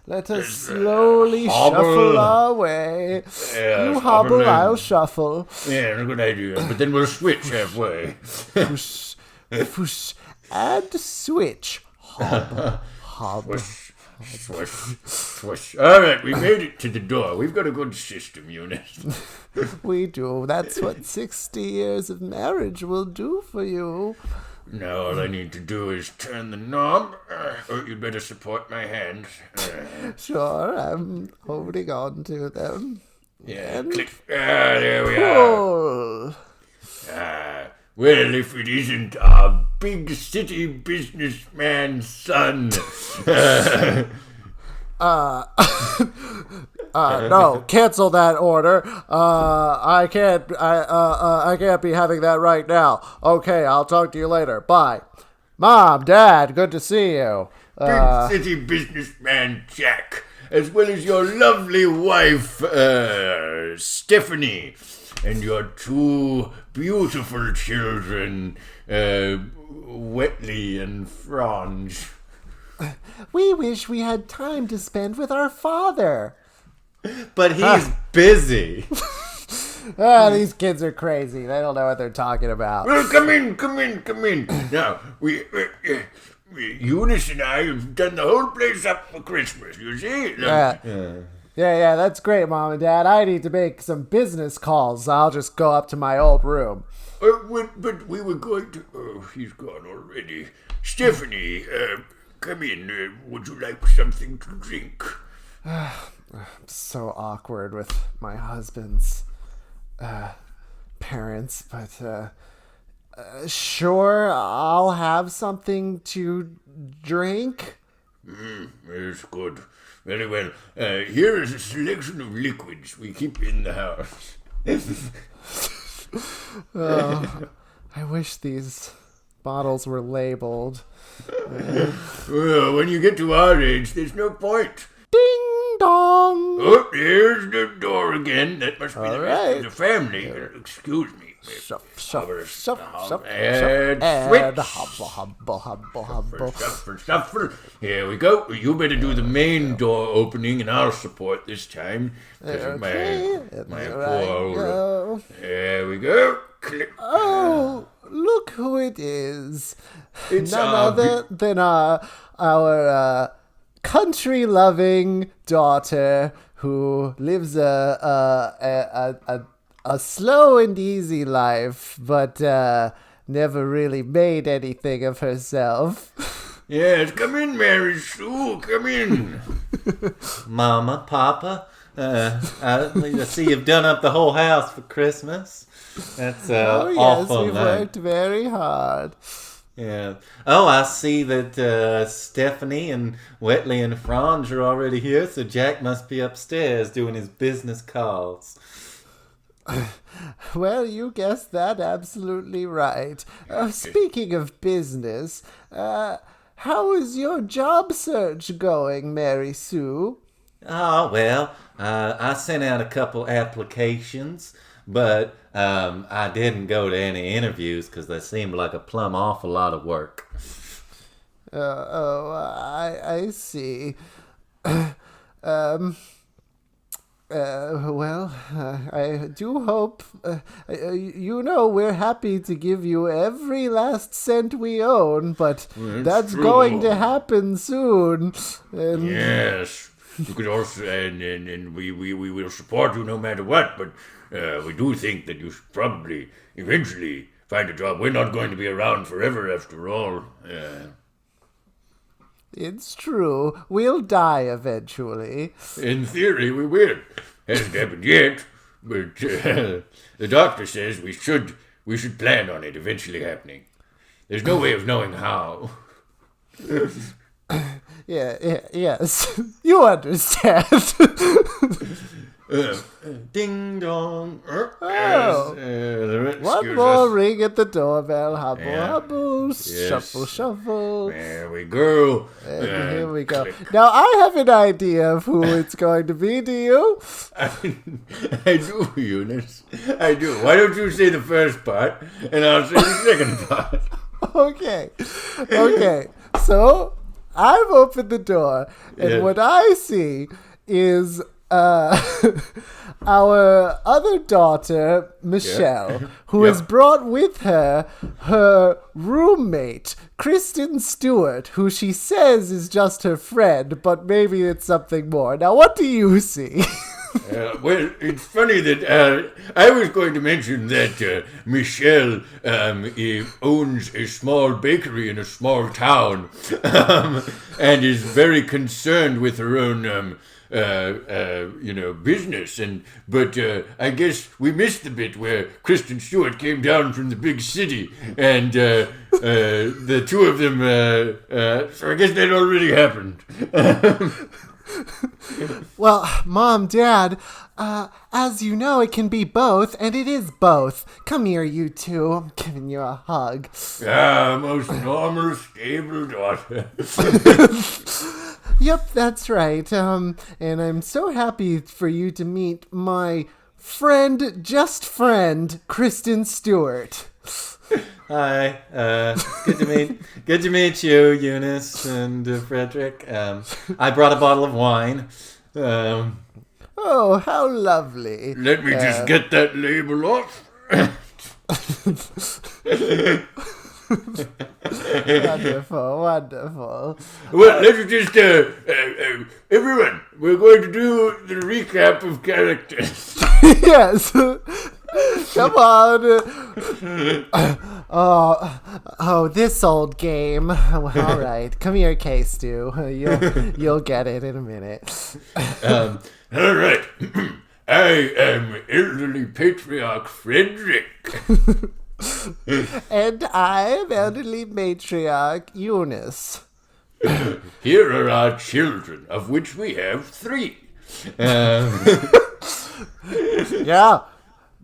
Let us slowly hobble. shuffle our way. Yeah, You hobble, in. I'll shuffle. Yeah, a good idea. But then we'll switch halfway. Push, push, and switch. Hob, hob. Swish, swish. All right, we made it to the door. We've got a good system, Eunice. We do. That's what 60 years of marriage will do for you. Now all I need to do is turn the knob, or you'd better support my hand. Sure, I'm holding on to them. Yeah, And click. There we are. pull. Well, if it isn't our big city businessman's son. No, cancel that order. I can't be having that right now. Okay, I'll talk to you later. Bye. Mom, Dad, good to see you. Big city businessman Jack, as well as your lovely wife, Stephanie, and your two beautiful children, Wetley and Franz. We wish we had time to spend with our father. But he's busy. These kids are crazy. They don't know what they're talking about. Well, come in. Now, Eunice and I have done the whole place up for Christmas, you see? Yeah, that's great, Mom and Dad. I need to make some business calls. I'll just go up to my old room. But we were going to... Oh, he's gone already. Stephanie, come in. Would you like something to drink? So awkward with my husband's parents, but sure, I'll have something to drink. That's good. Very well. Here is a selection of liquids we keep in the house. I wish these bottles were labeled. Well, when you get to our age, there's no point. Ding dong! Oh, there's the door again. That must be the rest right. of the family. Excuse me. And switch. Hubble. Shuffle. Here we go. You better do the main door opening, and I'll support this time. Because of my poor... There we go. Click. Oh, look who it is. It's None other than our country-loving daughter who lives a slow and easy life, but never really made anything of herself. Yes, come in, Mary Sue. Come in. Mama, Papa, I see you've done up the whole house for Christmas. That's Oh yes, awful we've nice. worked very hard. Yeah. Oh, I see that Stephanie and Wetley and Franz are already here, so Jack must be upstairs doing his business calls. Well, you guessed that absolutely right. Speaking of business, how is your job search going, Mary Sue? Oh, well, I sent out a couple applications, but I didn't go to any interviews because they seemed like a plumb awful lot of work. I see. Well, I do hope, we're happy to give you every last cent we own, but that's true. going to happen soon. And Yes. You could also, and we will support you no matter what, but we do think that you should probably eventually find a job. We're not going to be around forever after all. it's true, we'll die eventually. In theory, we will. Hasn't happened yet, but the doctor says we should plan on it eventually happening. There's no way of knowing how. Yes, you understand. Ding dong. One more ring at the doorbell. Hubble, Yeah. hubble, Yes. shuffle, shuffle. There we go. And here we go. Click. Now, I have an idea of who it's going to be, do you? I do, Eunice. I do. Why don't you say the first part, and I'll say the second part. Okay. So, I've opened the door, and Yeah. what I see is our other daughter, Michelle, who has brought with her her roommate, Kristen Stewart, who she says is just her friend, but maybe it's something more. Now, what do you see? Well, it's funny that I was going to mention that Michelle owns a small bakery in a small town and is very concerned with her own business. But I guess we missed the bit where Kristen Stewart came down from the big city, and the two of them. So I guess that already happened. Well, Mom, Dad, as you know, it can be both, and it is both. Come here, you two. I'm giving you a hug. Most normal, stable daughter. Yep, that's right. And I'm so happy for you to meet my friend, Kristen Stewart. Hi, good to meet you, Eunice and Frederick. I brought a bottle of wine. Oh, how lovely. Let me just get that label off. Wonderful. Well, let's just, everyone, we're going to do the recap of characters. Yes. Come on. Oh, this old game. All right. Come here, K-Stu. You'll get it in a minute. All right. I am elderly patriarch Frederick. And I'm elderly matriarch Eunice. Here are our children, of which we have 3. Yeah.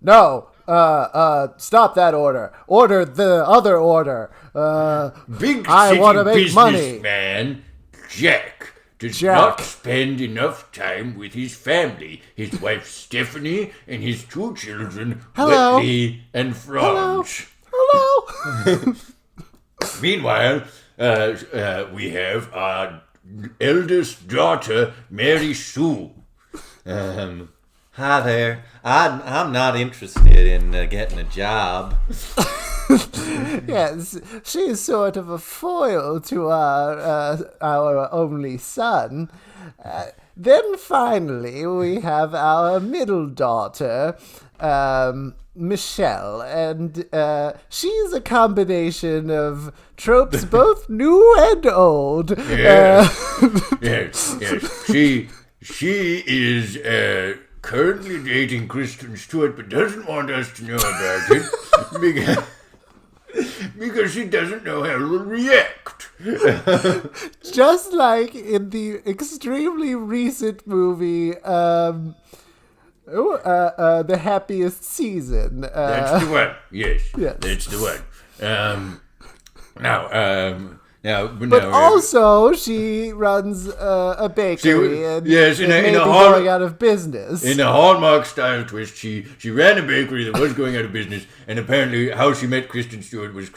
No. Stop that order. Order the other order. Big I city wanna make money. businessman Jack does not spend enough time with his family, his wife Stephanie, and his 2 children, Hello? Whitley and Franz. Hello. Meanwhile, we have our eldest daughter, Mary Sue. Hi there. I'm not interested in getting a job. Yes, she's sort of a foil to our only son. Then finally, we have our middle daughter, Michelle, and she's a combination of tropes both new and old. Yes. She is currently dating Kristen Stewart, but doesn't want us to know about it because she doesn't know how to react. Just like in the extremely recent movie, The Happiest Season. That's the one. Yes, that's the one. But Also, she runs a bakery and yes, in a going out of business. In a Hallmark style twist, she ran a bakery that was going out of business, and apparently how she met Kristen Stewart was a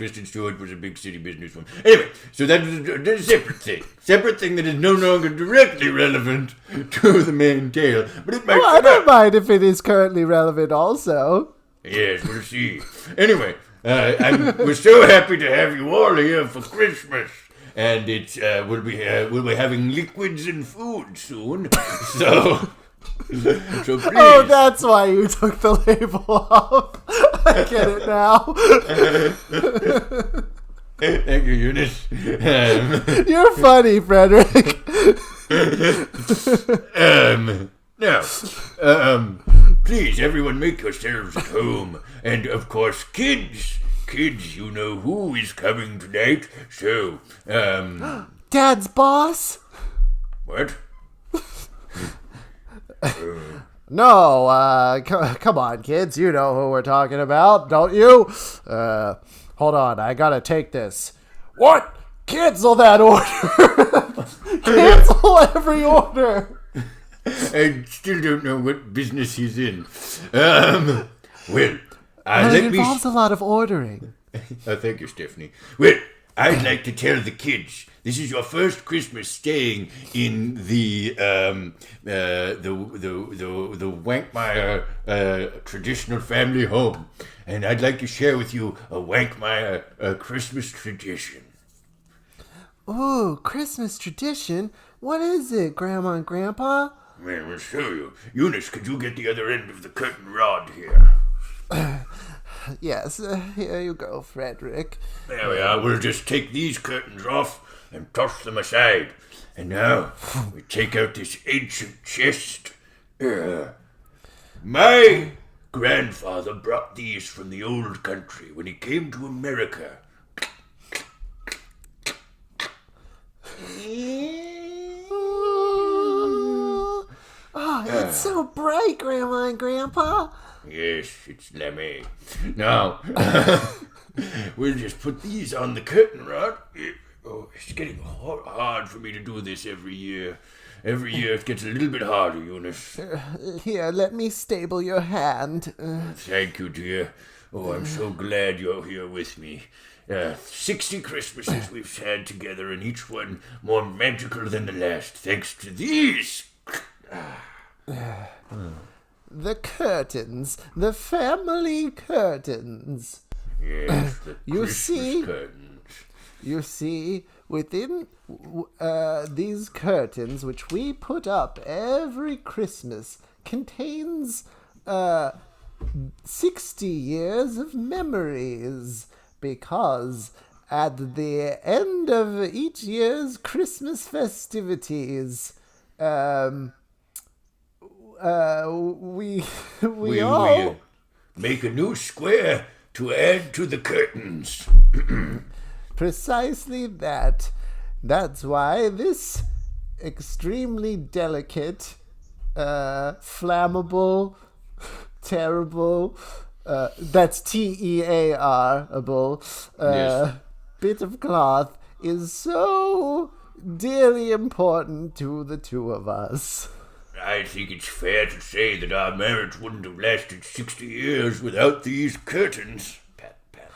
big city businesswoman. Anyway, so that's a separate thing that is no longer directly relevant to the main tale, but it might. I don't mind if it is currently relevant. Also, yes, we'll see. Anyway. We're so happy to have you all here for Christmas, and we'll be having liquids and food soon. So please. Oh, that's why you took the label off. I get it now. Thank you, Eunice. You're funny, Frederick. Now, please, everyone, make yourselves at home. And, of course, kids, you know who is coming tonight. So, Dad's boss? What? No, come on, kids. You know who we're talking about, don't you? Hold on, I gotta take this. What? Cancel that order! Cancel every order! I still don't know what business he's in. Well, It involves a lot of ordering. Thank you, Stephanie. Well, I'd like to tell the kids this is your first Christmas staying in the Wankmeyer traditional family home, and I'd like to share with you a Wankmeyer Christmas tradition. Ooh, Christmas tradition? What is it, Grandma and Grandpa? Man, we'll show you. Eunice, could you get the other end of the curtain rod here? Yes, here you go, Frederick. There we are. We'll just take these curtains off and toss them aside. And now we take out this ancient chest. My grandfather brought these from the old country when he came to America. Oh, it's so bright, Grandma and Grandpa. Yes, it's Lemmy. Now, we'll just put these on the curtain rod. Oh, it's getting hard for me to do this every year. Every year it gets a little bit harder, Eunice. Here, let me stable your hand. Thank you, dear. Oh, I'm so glad you're here with me. 60 Christmases we've had together, and each one more magical than the last, thanks to these. The curtains. The family curtains. Yes, the You Christmas see? curtains. You see, within these curtains, which we put up every Christmas, contains 60 years of memories. Because at the end of each year's Christmas festivities, we all make a new square to add to the curtains. precisely that. That's why this extremely delicate, flammable, terrible, that's TEAR-able, Yes. bit of cloth is so dearly important to the two of us. I think it's fair to say that our marriage wouldn't have lasted 60 years without these curtains. Pat, pat.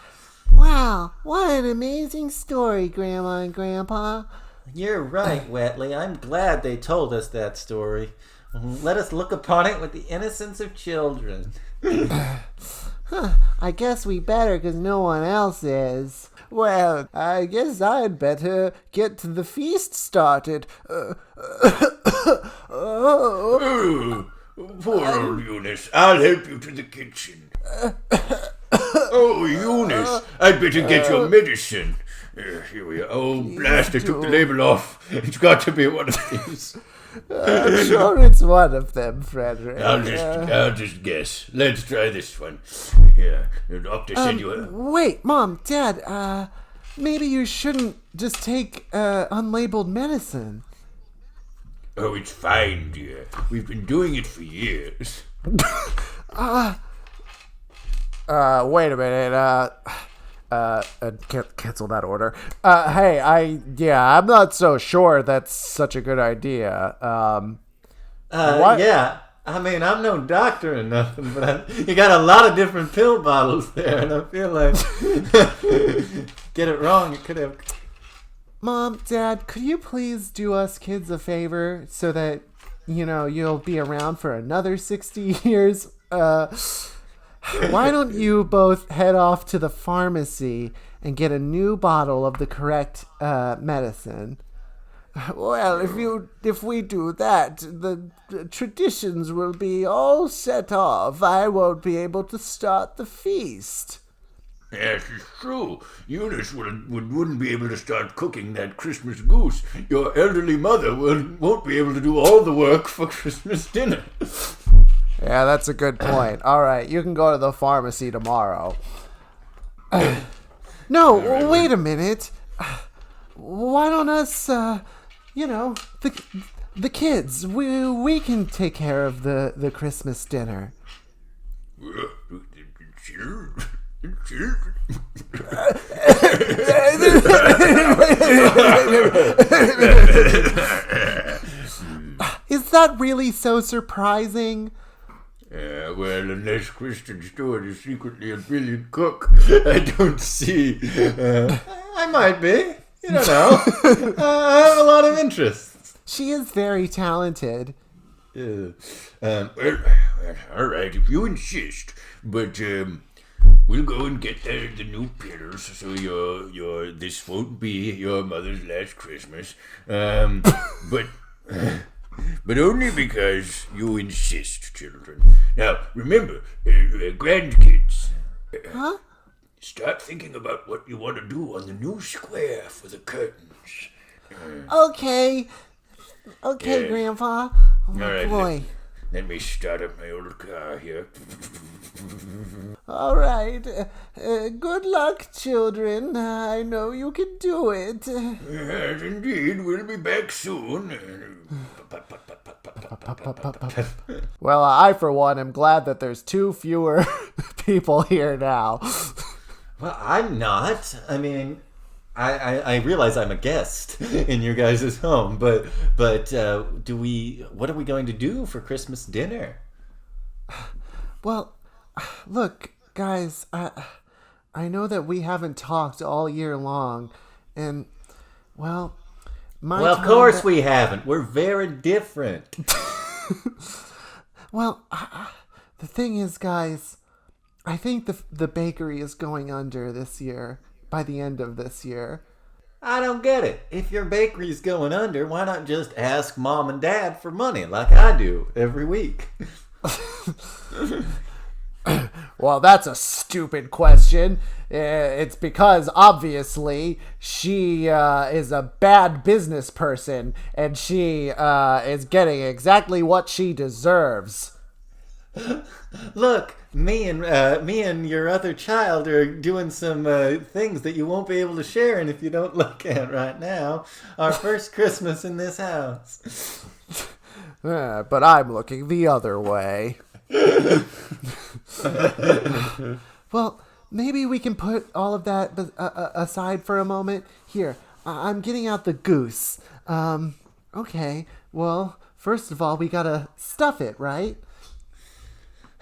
Wow, what an amazing story, Grandma and Grandpa. You're right, Wetley. I'm glad they told us that story. Let us look upon it with the innocence of children. I guess we better, 'cause no one else is. Well, I guess I'd better get the feast started. Oh, poor old Eunice. I'll help you to the kitchen. Oh, Eunice, I'd better get your medicine. Here we are. Oh, blast, I took the label off. It's got to be one of these. I'm sure it's one of them, Frederick. I'll just guess. Let's try this one. Yeah, the doctor said you were... Wait, Mom, Dad, maybe you shouldn't just take unlabeled medicine. Oh, it's fine, dear. We've been doing it for years. Wait a minute, cancel that order. Hey, I'm not so sure that's such a good idea. What? Yeah. I mean, I'm no doctor or nothing, but you got a lot of different pill bottles there, and I feel like get it wrong, you could have... Mom, Dad, could you please do us kids a favor so that, you'll be around for another 60 years? Why don't you both head off to the pharmacy and get a new bottle of the correct medicine? Well, if we do that, the traditions will be all set off. I won't be able to start the feast. Yes, it's true. Eunice wouldn't be able to start cooking that Christmas goose. Your elderly mother won't be able to do all the work for Christmas dinner. Yeah, that's a good point. All right, you can go to the pharmacy tomorrow. No, wait a minute. Why don't us, the kids, we can take care of the Christmas dinner. Is that really so surprising? Well, unless Kristen Stewart is secretly a brilliant cook, I don't see. I I might be. You don't know. I have a lot of interests. She is very talented. Well, all right, if you insist. But we'll go and get the new pillars, so this won't be your mother's last Christmas. But only because you insist, children. Now, remember, grandkids. Huh? Start thinking about what you want to do on the new square for the curtains. Okay. Okay, Yes. Grandpa. Oh, All right, boy. Let me start up my old car here. All right. Good luck, children. I know you can do it. Yes, indeed. We'll be back soon. Well, I, for one, am glad that there's 2 fewer people here now. Well, I'm not. I mean, I realize I'm a guest in your guys' home, but what are we going to do for Christmas dinner? Well, look, guys, I know that we haven't talked all year long, and, well, Of course we haven't. We're very different. Well, the thing is, guys, I think the bakery is going under this year, by the end of this year. I don't get it. If your bakery's going under, why not just ask Mom and Dad for money like I do every week? Well, that's a stupid question. It's because, obviously, she is a bad business person, and she is getting exactly what she deserves. Look, me and your other child are doing some things that you won't be able to share, and if you don't look at right now, our first Christmas in this house. But I'm looking the other way. Well, maybe we can put all of that aside for a moment. Here, I'm getting out the goose. Okay, well, first of all, we gotta stuff it, right?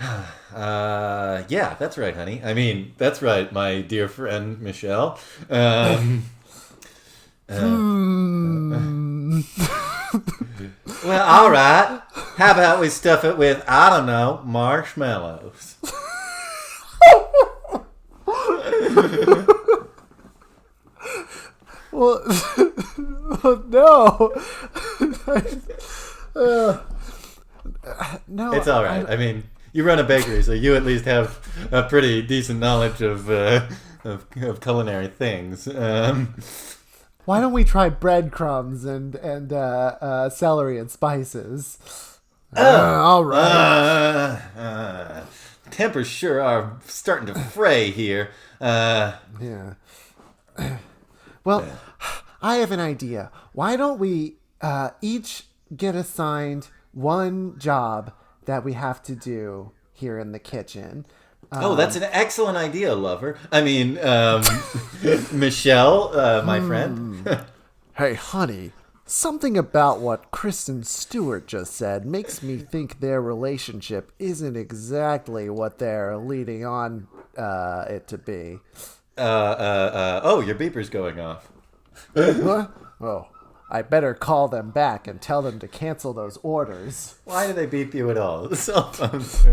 Yeah, that's right, honey. I mean, that's right, my dear friend Michelle. Well, all right. How about we stuff it with, I don't know, marshmallows? Well, no. No. It's all right. I mean, you run a bakery, so you at least have a pretty decent knowledge of culinary things. Why don't we try breadcrumbs and celery and spices? All right. Tempers sure are starting to fray here. Yeah. Well, I have an idea. Why don't we each get assigned one job that we have to do here in the kitchen? That's an excellent idea, lover. I mean, Michelle, my friend. Hey, honey, something about what Kristen Stewart just said makes me think their relationship isn't exactly what they're leading on it to be. Your beeper's going off. What? Oh, I better call them back and tell them to cancel those orders. Why do they beep you at all? The cell phones.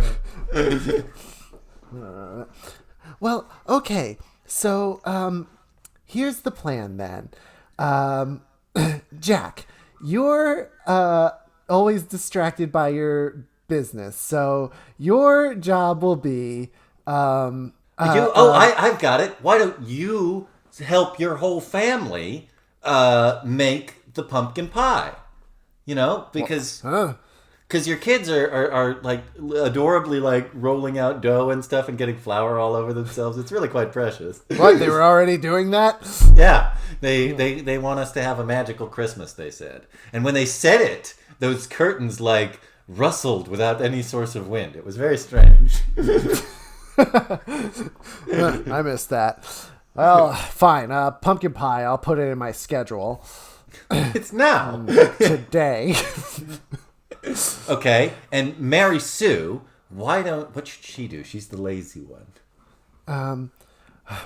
Well, okay. So, here's the plan then. Jack, you're always distracted by your business, so your job will be. I've got it. Why don't you help your whole family make the pumpkin pie? You know, because your kids are like adorably like rolling out dough and stuff and getting flour all over themselves. It's really quite precious. What? They were already doing that? Yeah, they want us to have a magical Christmas, they said. And when they said it, those curtains like rustled without any source of wind. It was very strange. I missed that. Well, fine. Pumpkin pie. I'll put it in my schedule. It's now. Today. Okay, and Mary Sue, what should she do? She's the lazy one.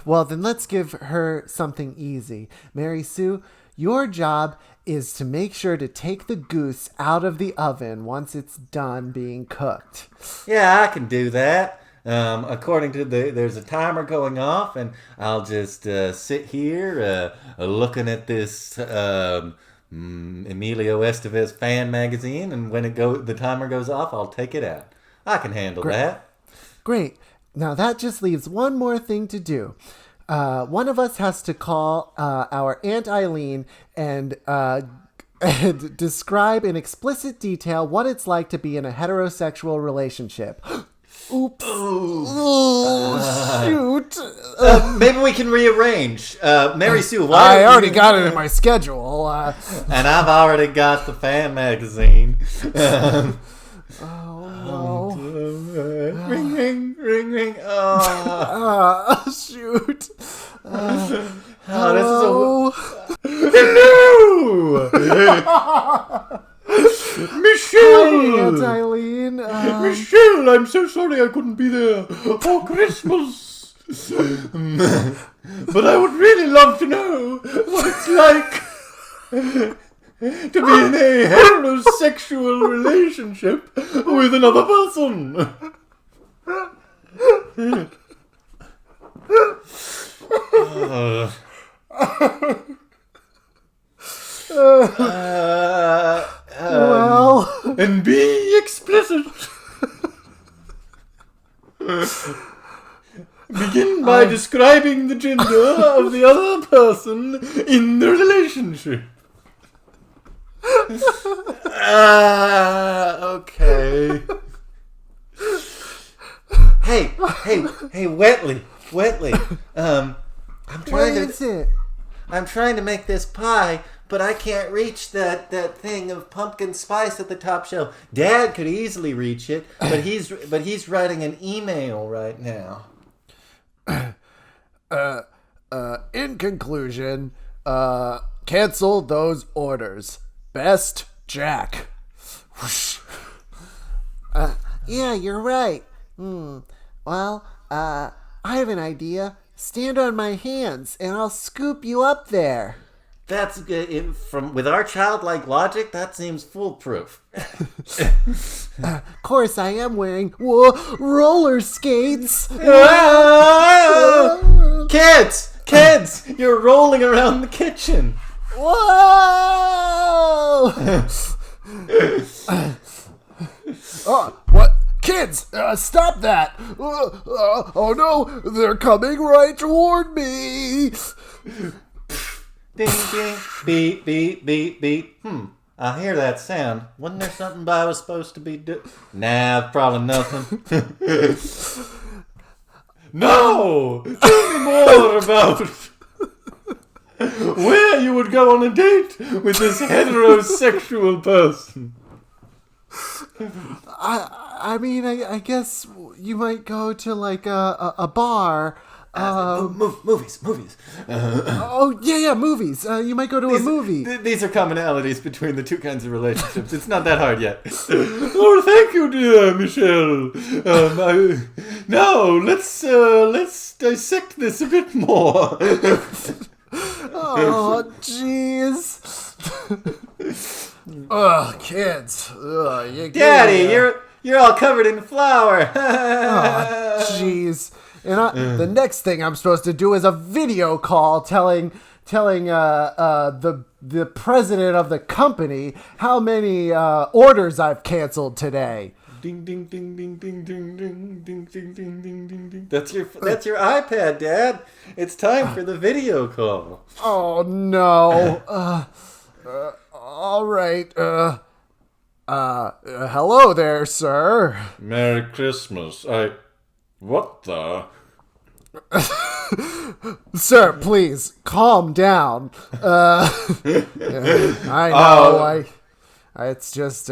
Well, then let's give her something easy. Mary Sue, your job is to make sure to take the goose out of the oven once it's done being cooked. Yeah, I can do that. According to there's a timer going off, and I'll just sit here looking at this Emilio Estevez fan magazine, and when the timer goes off, I'll take it out. I can handle that. Great. Now that just leaves one more thing to do. One of us has to call our Aunt Eileen and describe in explicit detail what it's like to be in a heterosexual relationship. Oops. Shoot. Maybe we can rearrange. Mary Sue, I already got it in my schedule. And I've already got the fan magazine. Ring, ring, ring, ring. Oh, shoot. Hello. Michelle! Hi, Aunt Eileen. Michelle, I'm so sorry I couldn't be there for Christmas. But I would really love to know what it's like to be in a heterosexual relationship with another person. Well, And be explicit. Begin by describing the gender of the other person in the relationship. Okay. Hey, Wetley. I'm trying to make this pie, but I can't reach that thing of pumpkin spice at the top shelf. Dad could easily reach it, but he's writing an email right now. In conclusion, cancel those orders. Best, Jack. Whoosh. Yeah, you're right. Well, I have an idea. Stand on my hands, and I'll scoop you up there. That's good. With our childlike logic, that seems foolproof. Of course, I am wearing roller skates. Kids, you're rolling around the kitchen. Whoa! What? Kids, stop that! Oh no, they're coming right toward me! Ding, ding, beep, beep, beep, beep. I hear that sound. Wasn't there something I was supposed to be doing? Nah, probably nothing. No! Tell me more about where you would go on a date with this heterosexual person. I mean, I guess you might go to like a bar. Movies. Movies. You might go to a movie. These are commonalities between the two kinds of relationships. It's not that hard yet. Oh, thank you, dear Michelle. Now let's dissect this a bit more. Oh, jeez. Ugh, kids. Daddy, you're all covered in flour. Oh, jeez. And the next thing I'm supposed to do is a video call telling the president of the company how many orders I've canceled today. Ding ding ding ding ding ding ding ding ding ding ding ding ding. That's your iPad, Dad. It's time for the video call. Oh no. All right. Hello there, sir. Merry Christmas. What the? Sir, please calm down. I know. It's just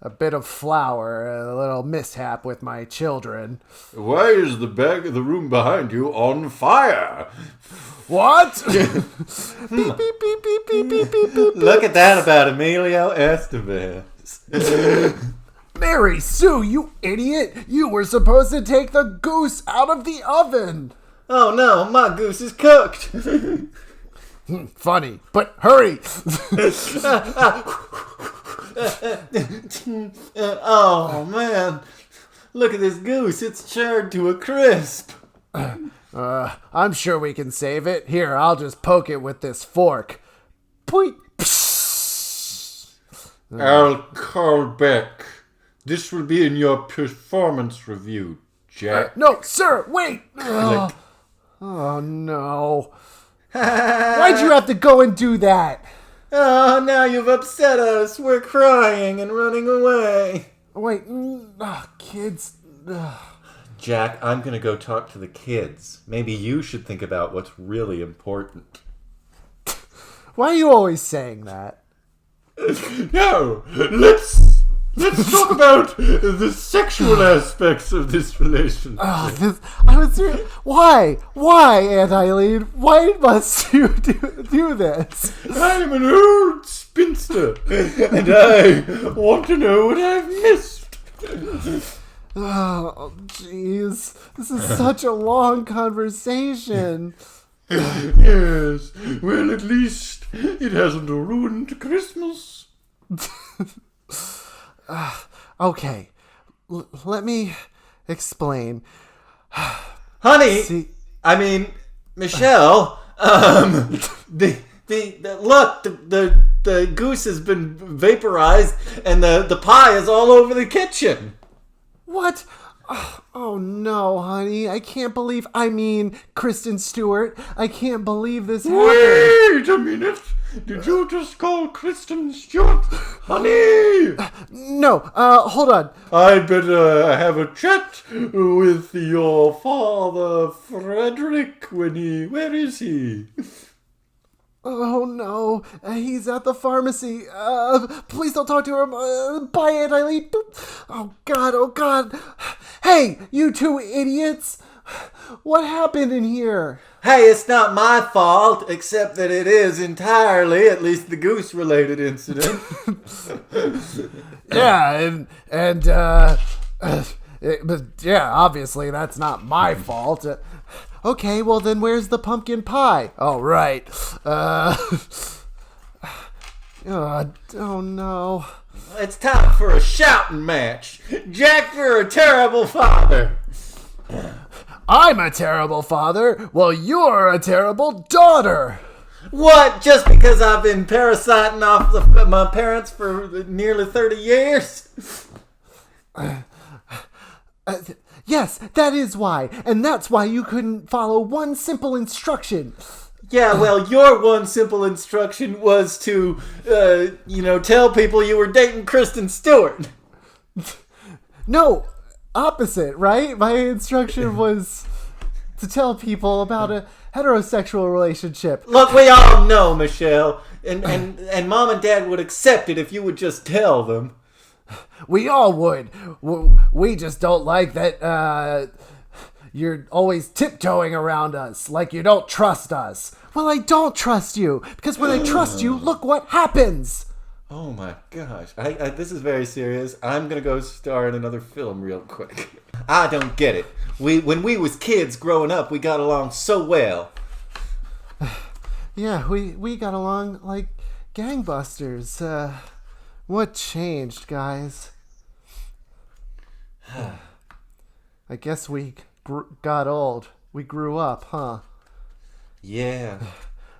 a bit of flour, a little mishap with my children. Why is the room behind you on fire? What? Beep, beep, beep, beep, beep, beep, beep, beep. Look at that about Emilio Estevez. Mary Sue, you idiot! You were supposed to take the goose out of the oven. Oh no, my goose is cooked. Funny, but hurry. Oh man, look at this goose. It's charred to a crisp. I'm sure we can save it. Here, I'll just poke it with this fork. Point. I'll call back. This will be in your performance review, Jack. No, sir, wait. Oh, no. Why'd you have to go and do that? Oh, now you've upset us. We're crying and running away. Wait, kids. Jack, I'm going to go talk to the kids. Maybe you should think about what's really important. Why are you always saying that? Now, let's talk about the sexual aspects of this relationship. Why, Aunt Eileen? Why must you do this? I'm an old spinster, and I want to know what I've missed. Oh, jeez. This is such a long conversation. Yes, well, at least it hasn't ruined Christmas. Okay, let me explain. Honey, Michelle, the goose has been vaporized and the pie is all over the kitchen. What? Oh no, honey. I can't believe, Kristen Stewart. I can't believe this happened. Wait a minute. Did you just call Kristen Stewart honey? No, hold on. I'd better have a chat with your father, Frederick, where is he? Oh no, he's at the pharmacy. Please don't talk to him. Bye, Aunt Eileen. Oh god. Hey, you two idiots. What happened in here? Hey, it's not my fault, except that it is entirely, at least the goose-related incident. Yeah, but yeah, obviously that's not my fault. Okay, well then where's the pumpkin pie? Oh, right. Oh no. It's time for a shouting match. Jack, you're a terrible father. I'm a terrible father. Well, you're a terrible daughter. What? Just because I've been parasiting off my parents for nearly 30 years? Yes, that is why. And that's why you couldn't follow one simple instruction. Yeah, well, your one simple instruction was to, tell people you were dating Kristen Stewart. No, opposite, right? My instruction was to tell people about a heterosexual relationship. Look, we all know, Michelle, and Mom and Dad would accept it if you would just tell them. We all would. We just don't like that you're always tiptoeing around us, like you don't trust us. Well, I don't trust you, because when I trust you, look what happens. Oh my gosh. This is very serious. I'm going to go star in another film real quick. I don't get it. When we was kids growing up, we got along so well. Yeah, we got along like gangbusters. What changed, guys? I guess we got old. We grew up, huh? Yeah.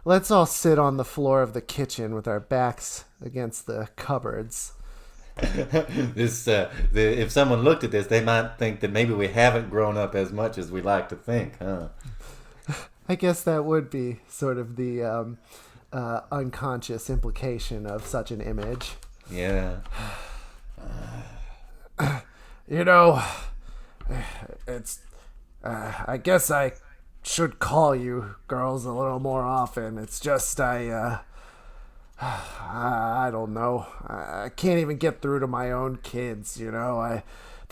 Let's all sit on the floor of the kitchen with our backs against the cupboards. If someone looked at this, they might think that maybe we haven't grown up as much as we like to think, huh? I guess that would be sort of the unconscious implication of such an image. Yeah. It's... I guess I should call you girls a little more often. It's just I don't know. I can't even get through to my own kids, The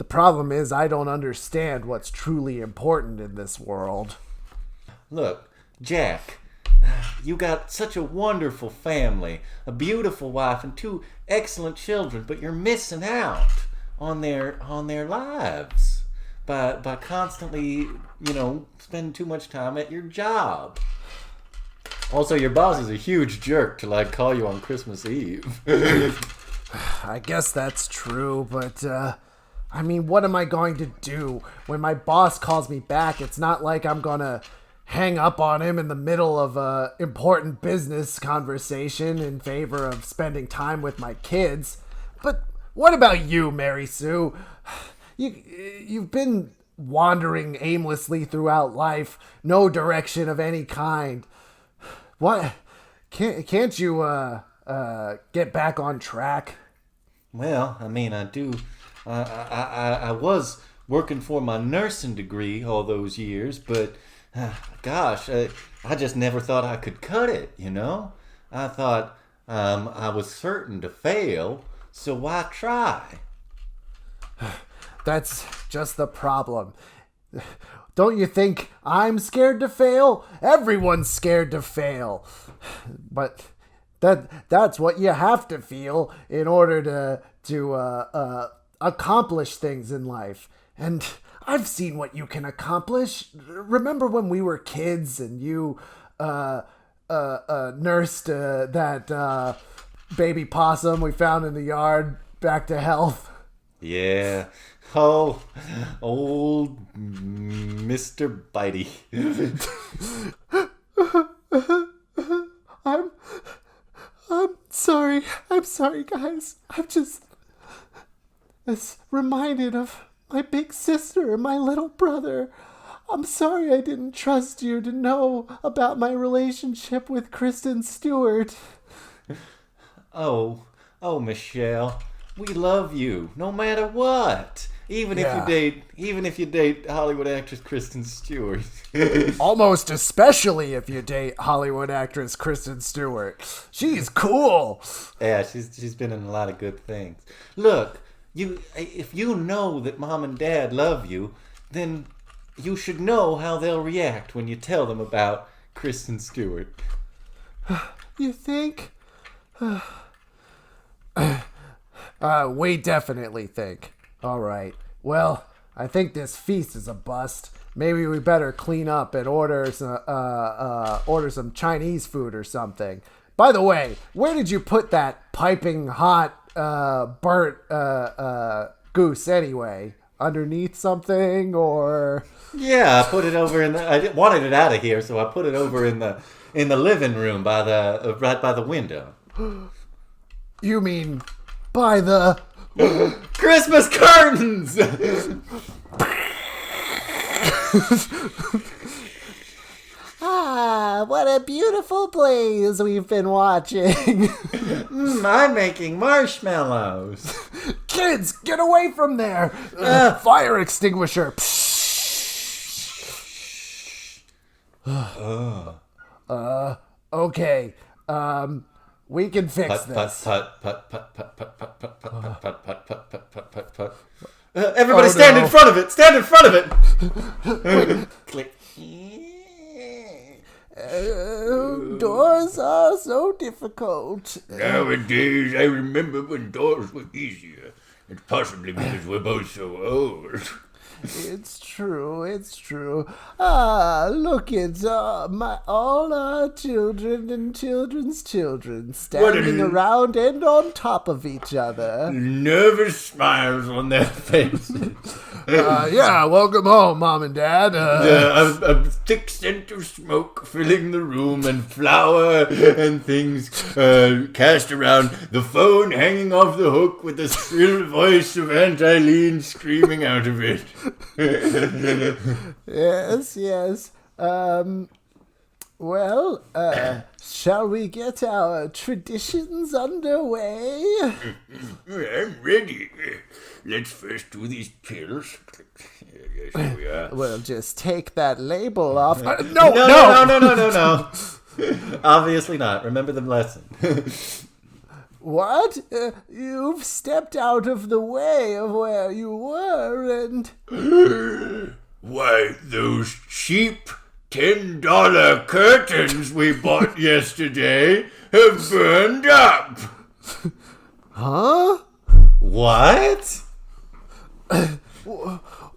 problem is I don't understand what's truly important in this world. Look, Jack, you got such a wonderful family, a beautiful wife, and 2 excellent children, but you're missing out on their lives. by constantly, spending too much time at your job. Also, your boss is a huge jerk to call you on Christmas Eve. I guess that's true, but what am I going to do when my boss calls me back? It's not like I'm gonna hang up on him in the middle of a important business conversation in favor of spending time with my kids. But what about you, Mary Sue? You've been wandering aimlessly throughout life, no direction of any kind. What? Can't you get back on track? Well, I do. I was working for my nursing degree all those years, but gosh, I just never thought I could cut it, I thought I was certain to fail, so why try? That's just the problem. Don't you think I'm scared to fail? Everyone's scared to fail. But that's what you have to feel in order to accomplish things in life. And I've seen what you can accomplish. Remember when we were kids and you nursed that baby possum we found in the yard back to health? Yeah. Oh, old Mr. Bitey. I'm sorry. I'm sorry, guys. I'm just reminded of my big sister and my little brother. I'm sorry I didn't trust you to know about my relationship with Kristen Stewart. Oh, Michelle, we love you no matter what. Even if you date Hollywood actress Kristen Stewart. Almost especially if you date Hollywood actress Kristen Stewart. She's cool. Yeah, she's been in a lot of good things. Look, if you know that Mom and Dad love you, then you should know how they'll react when you tell them about Kristen Stewart. You think? We definitely think. All right. Well, I think this feast is a bust. Maybe we better clean up and order some Chinese food or something. By the way, where did you put that piping hot burnt goose anyway? Underneath something or? Yeah, I put it over I wanted it out of here, so I put it over in the living room right by the window. You mean by the Christmas curtains? What a beautiful blaze we've been watching. I'm making marshmallows. Kids, get away from there. Fire extinguisher. Okay. We can fix this. Everybody stand in front of it. Stand in front of it. Click. Doors are so difficult. Nowadays, I remember when doors were easier. It's possibly because we're both so old. It's true. Look at all our children and children's children standing around and on top of each other. Nervous smiles on their faces. Yeah, welcome home, Mom and Dad. A thick scent of smoke filling the room and flour and things cast around. The phone hanging off the hook with the shrill voice of Aunt Eileen screaming out of it. Yes. Well, shall we get our traditions underway? I'm ready. Let's first do these pills. Yes, here we are. We'll just take that label off. No. Obviously not. Remember the lesson. What? You've stepped out of the way of where you were and... Why, those cheap $10 curtains we bought yesterday have burned up. Huh? What?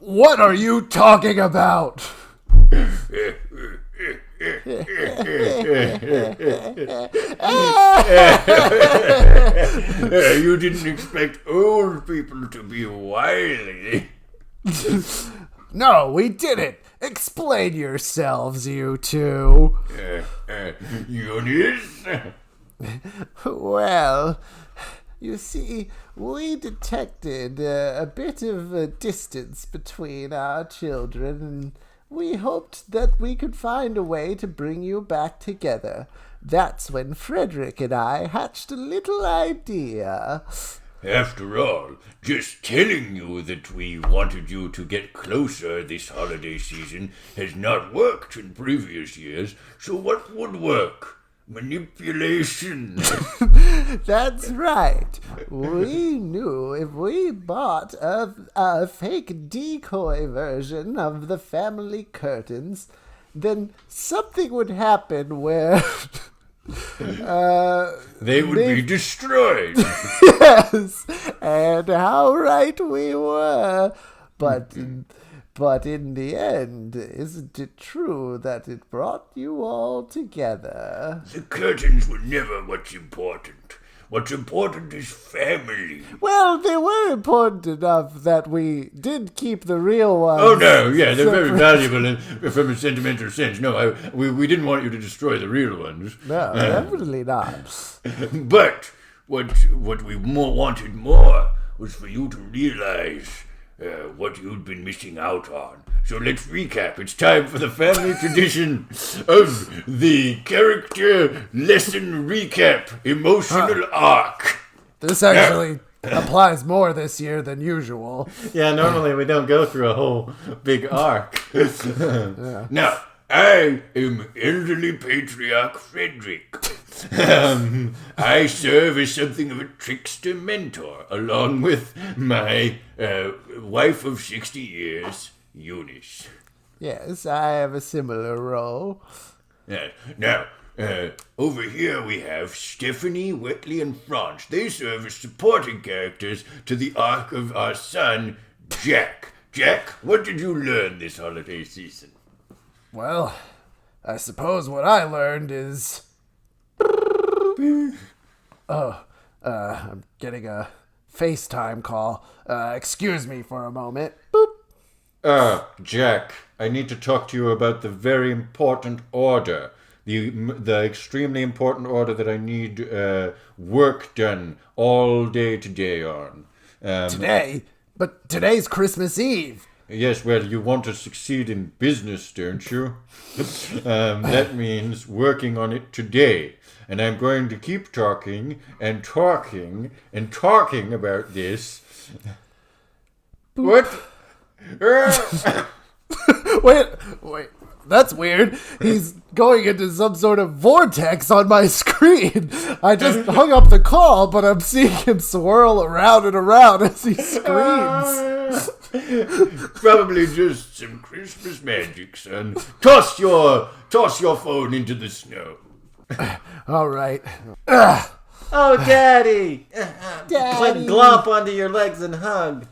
What are you talking about? You didn't expect old people to be wily. No, we didn't. Explain yourselves, you two. Eunice? Well, you see, we detected a bit of a distance between our children, and we hoped that we could find a way to bring you back together. That's when Frederick and I hatched a little idea. After all, just telling you that we wanted you to get closer this holiday season has not worked in previous years, so what would work? Manipulation. That's right. We knew if we bought a fake decoy version of the family curtains, then something would happen where... they would be destroyed. Yes, and how right we were. But in the end, isn't it true that it brought you all together? The curtains were never what's important. What's important is family. Well, they were important enough that we did keep the real ones. Oh, no, yeah, they're very valuable from a sentimental sense. No, we didn't want you to destroy the real ones. No, definitely not. But what we wanted more was for you to realize what you'd been missing out on. So let's recap. It's time for the family tradition of the character lesson recap emotional arc. This actually applies more this year than usual. Yeah, normally we don't go through a whole big arc. Now, I am elderly patriarch Frederick. I serve as something of a trickster mentor, along with my wife of 60 years, Eunice. Yes, I have a similar role. Now, over here we have Stephanie, Wetley, and Franz. They serve as supporting characters to the arc of our son, Jack. Jack, what did you learn this holiday season? Well, I suppose what I learned is... I'm getting a FaceTime call. Excuse me for a moment. Boop. Jack, I need to talk to you about the very important order. The extremely important order that I need work done all day today on. Today? But today's Christmas Eve. Yes, well, you want to succeed in business, don't you? That means working on it today. And I'm going to keep talking and talking and talking about this. What? Wait. That's weird. He's going into some sort of vortex on my screen. I just hung up the call, but I'm seeing him swirl around and around as he screams. Probably just some Christmas magic, son. Toss your phone into the snow. All right. Oh, Daddy! Daddy! Glop onto your legs and hug.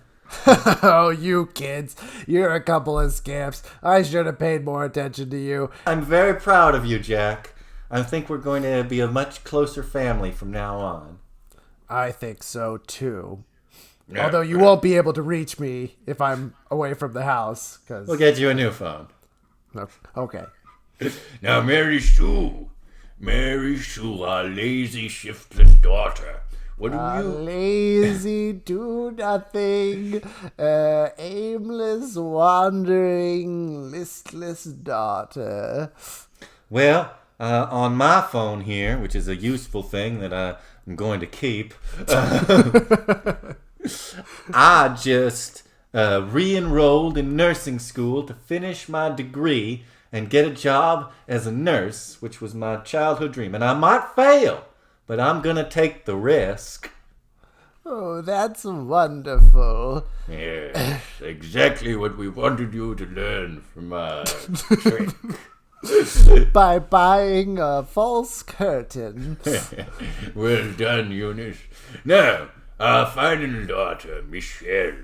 Oh, you kids. You're a couple of scamps. I should have paid more attention to you. I'm very proud of you, Jack. I think we're going to be a much closer family from now on. I think so, too. Although you won't be able to reach me if I'm away from the house. We'll get you a new phone. Okay. Now, Mary Sue, our lazy, shiftless daughter. What do you... Lazy, do nothing, aimless, wandering, listless daughter. Well, on my phone here, which is a useful thing that I'm going to keep, I just re-enrolled in nursing school to finish my degree and get a job as a nurse, which was my childhood dream. And I might fail, but I'm going to take the risk. Oh, that's wonderful. Yes, exactly what we wanted you to learn from our trick. By buying a false curtain. Well done, Eunice. Now, our final daughter, Michelle.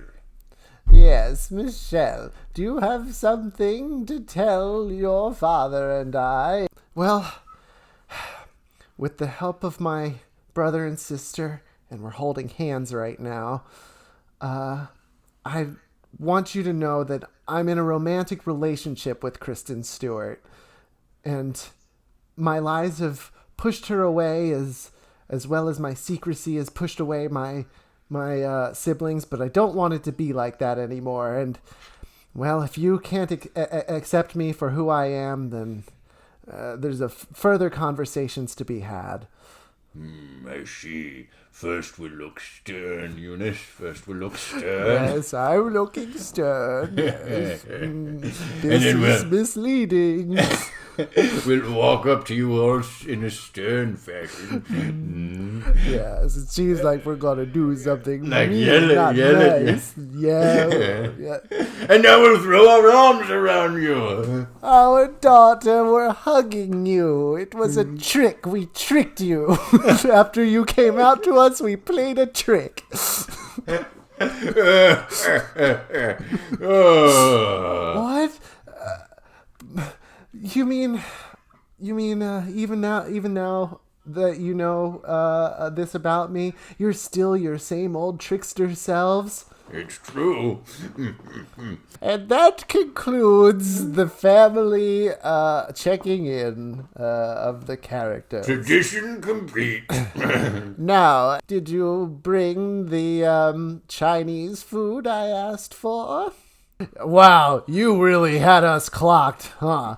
Yes, Michelle, do you have something to tell your father and I? Well, with the help of my brother and sister, and we're holding hands right now, I want you to know that I'm in a romantic relationship with Kristen Stewart, and my lies have pushed her away as well as my secrecy has pushed away my siblings, but I don't want it to be like that anymore. And, well, if you can't accept me for who I am, then there's further conversations to be had. I see. First we look stern, Eunice. First we look stern. Yes, I'm looking stern. Yes. This then is misleading. We'll walk up to you all in a stern fashion. Yes, it seems like we're gonna do something Like mean, yell not at you. nice. Yeah. And now we'll throw our arms around you. Our daughter, we're hugging you. It was a trick. We tricked you. After you came out to us, we played a trick. Oh. What? You mean, even now that you know this about me, you're still your same old trickster selves? It's true. And that concludes the family checking in of the characters. Tradition complete. Now, did you bring the Chinese food I asked for? Wow, you really had us clocked, huh?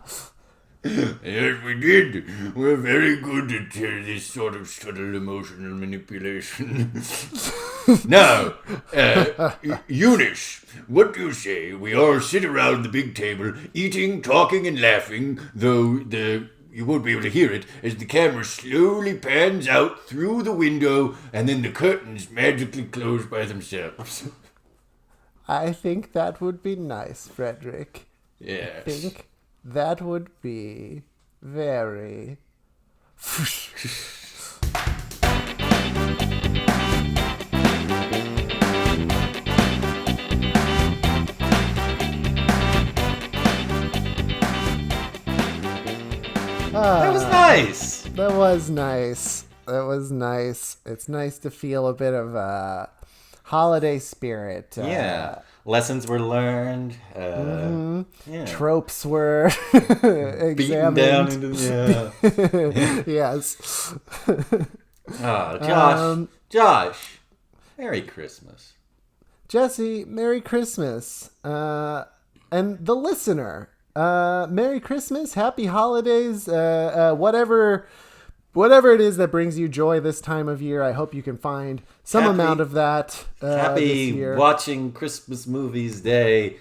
Yes, we did. We're very good at this sort of subtle emotional manipulation. Now, Eunice, what do you say we all sit around the big table, eating, talking, and laughing, though you won't be able to hear it, as the camera slowly pans out through the window, and then the curtains magically close by themselves. I think that would be nice, Frederick. Yes. I think that would be very... That was nice. That was nice. That was nice. It's nice to feel a bit of holiday spirit. Yeah. Lessons were learned. Yeah. Tropes were Beaten down examined. into Yes. Oh, Josh. Merry Christmas. Jesse, Merry Christmas. And the listener, Merry Christmas, Happy Holidays, whatever it is that brings you joy this time of year. I hope you can find some amount of that Happy this year. watching Christmas movies day.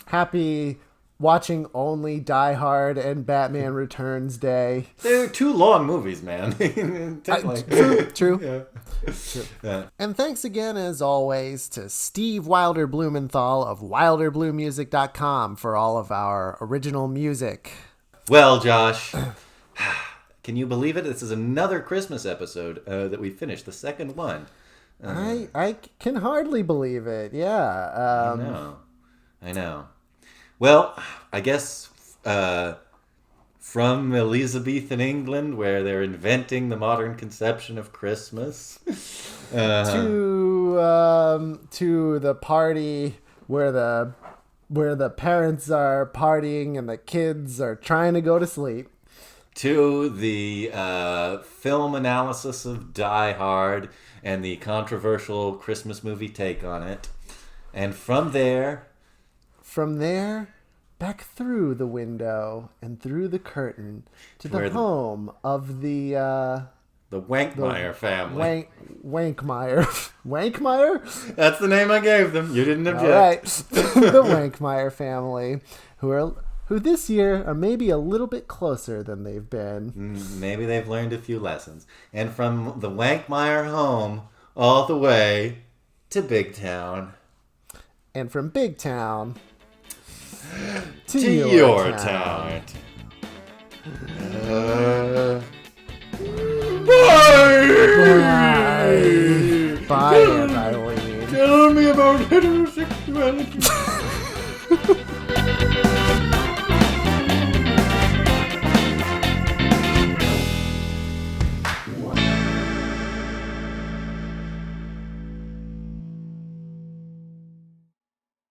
Happy watching only Die Hard and Batman Returns Day. They're two long movies, man. True. Yeah. Yeah. And thanks again, as always, to Steve Wilder Blumenthal of wilderbluemusic.com for all of our original music. Well, Josh, can you believe it? This is another Christmas episode that we finished, the second one. I can hardly believe it. Yeah. I know. Well, I guess from Elizabethan England, where they're inventing the modern conception of Christmas, to the party where the parents are partying and the kids are trying to go to sleep, to the film analysis of Die Hard and the controversial Christmas movie take on it, and from there, back through the window and through the curtain to the home of the Wankmeyer family. Wankmeyer. Wankmeyer? That's the name I gave them. You didn't object. All right. The Wankmeyer family, who this year are maybe a little bit closer than they've been. Maybe they've learned a few lessons. And from the Wankmeyer home all the way to Big Town. And from Big Town to your town. Bye, Eileen. Tell me about wrong with you?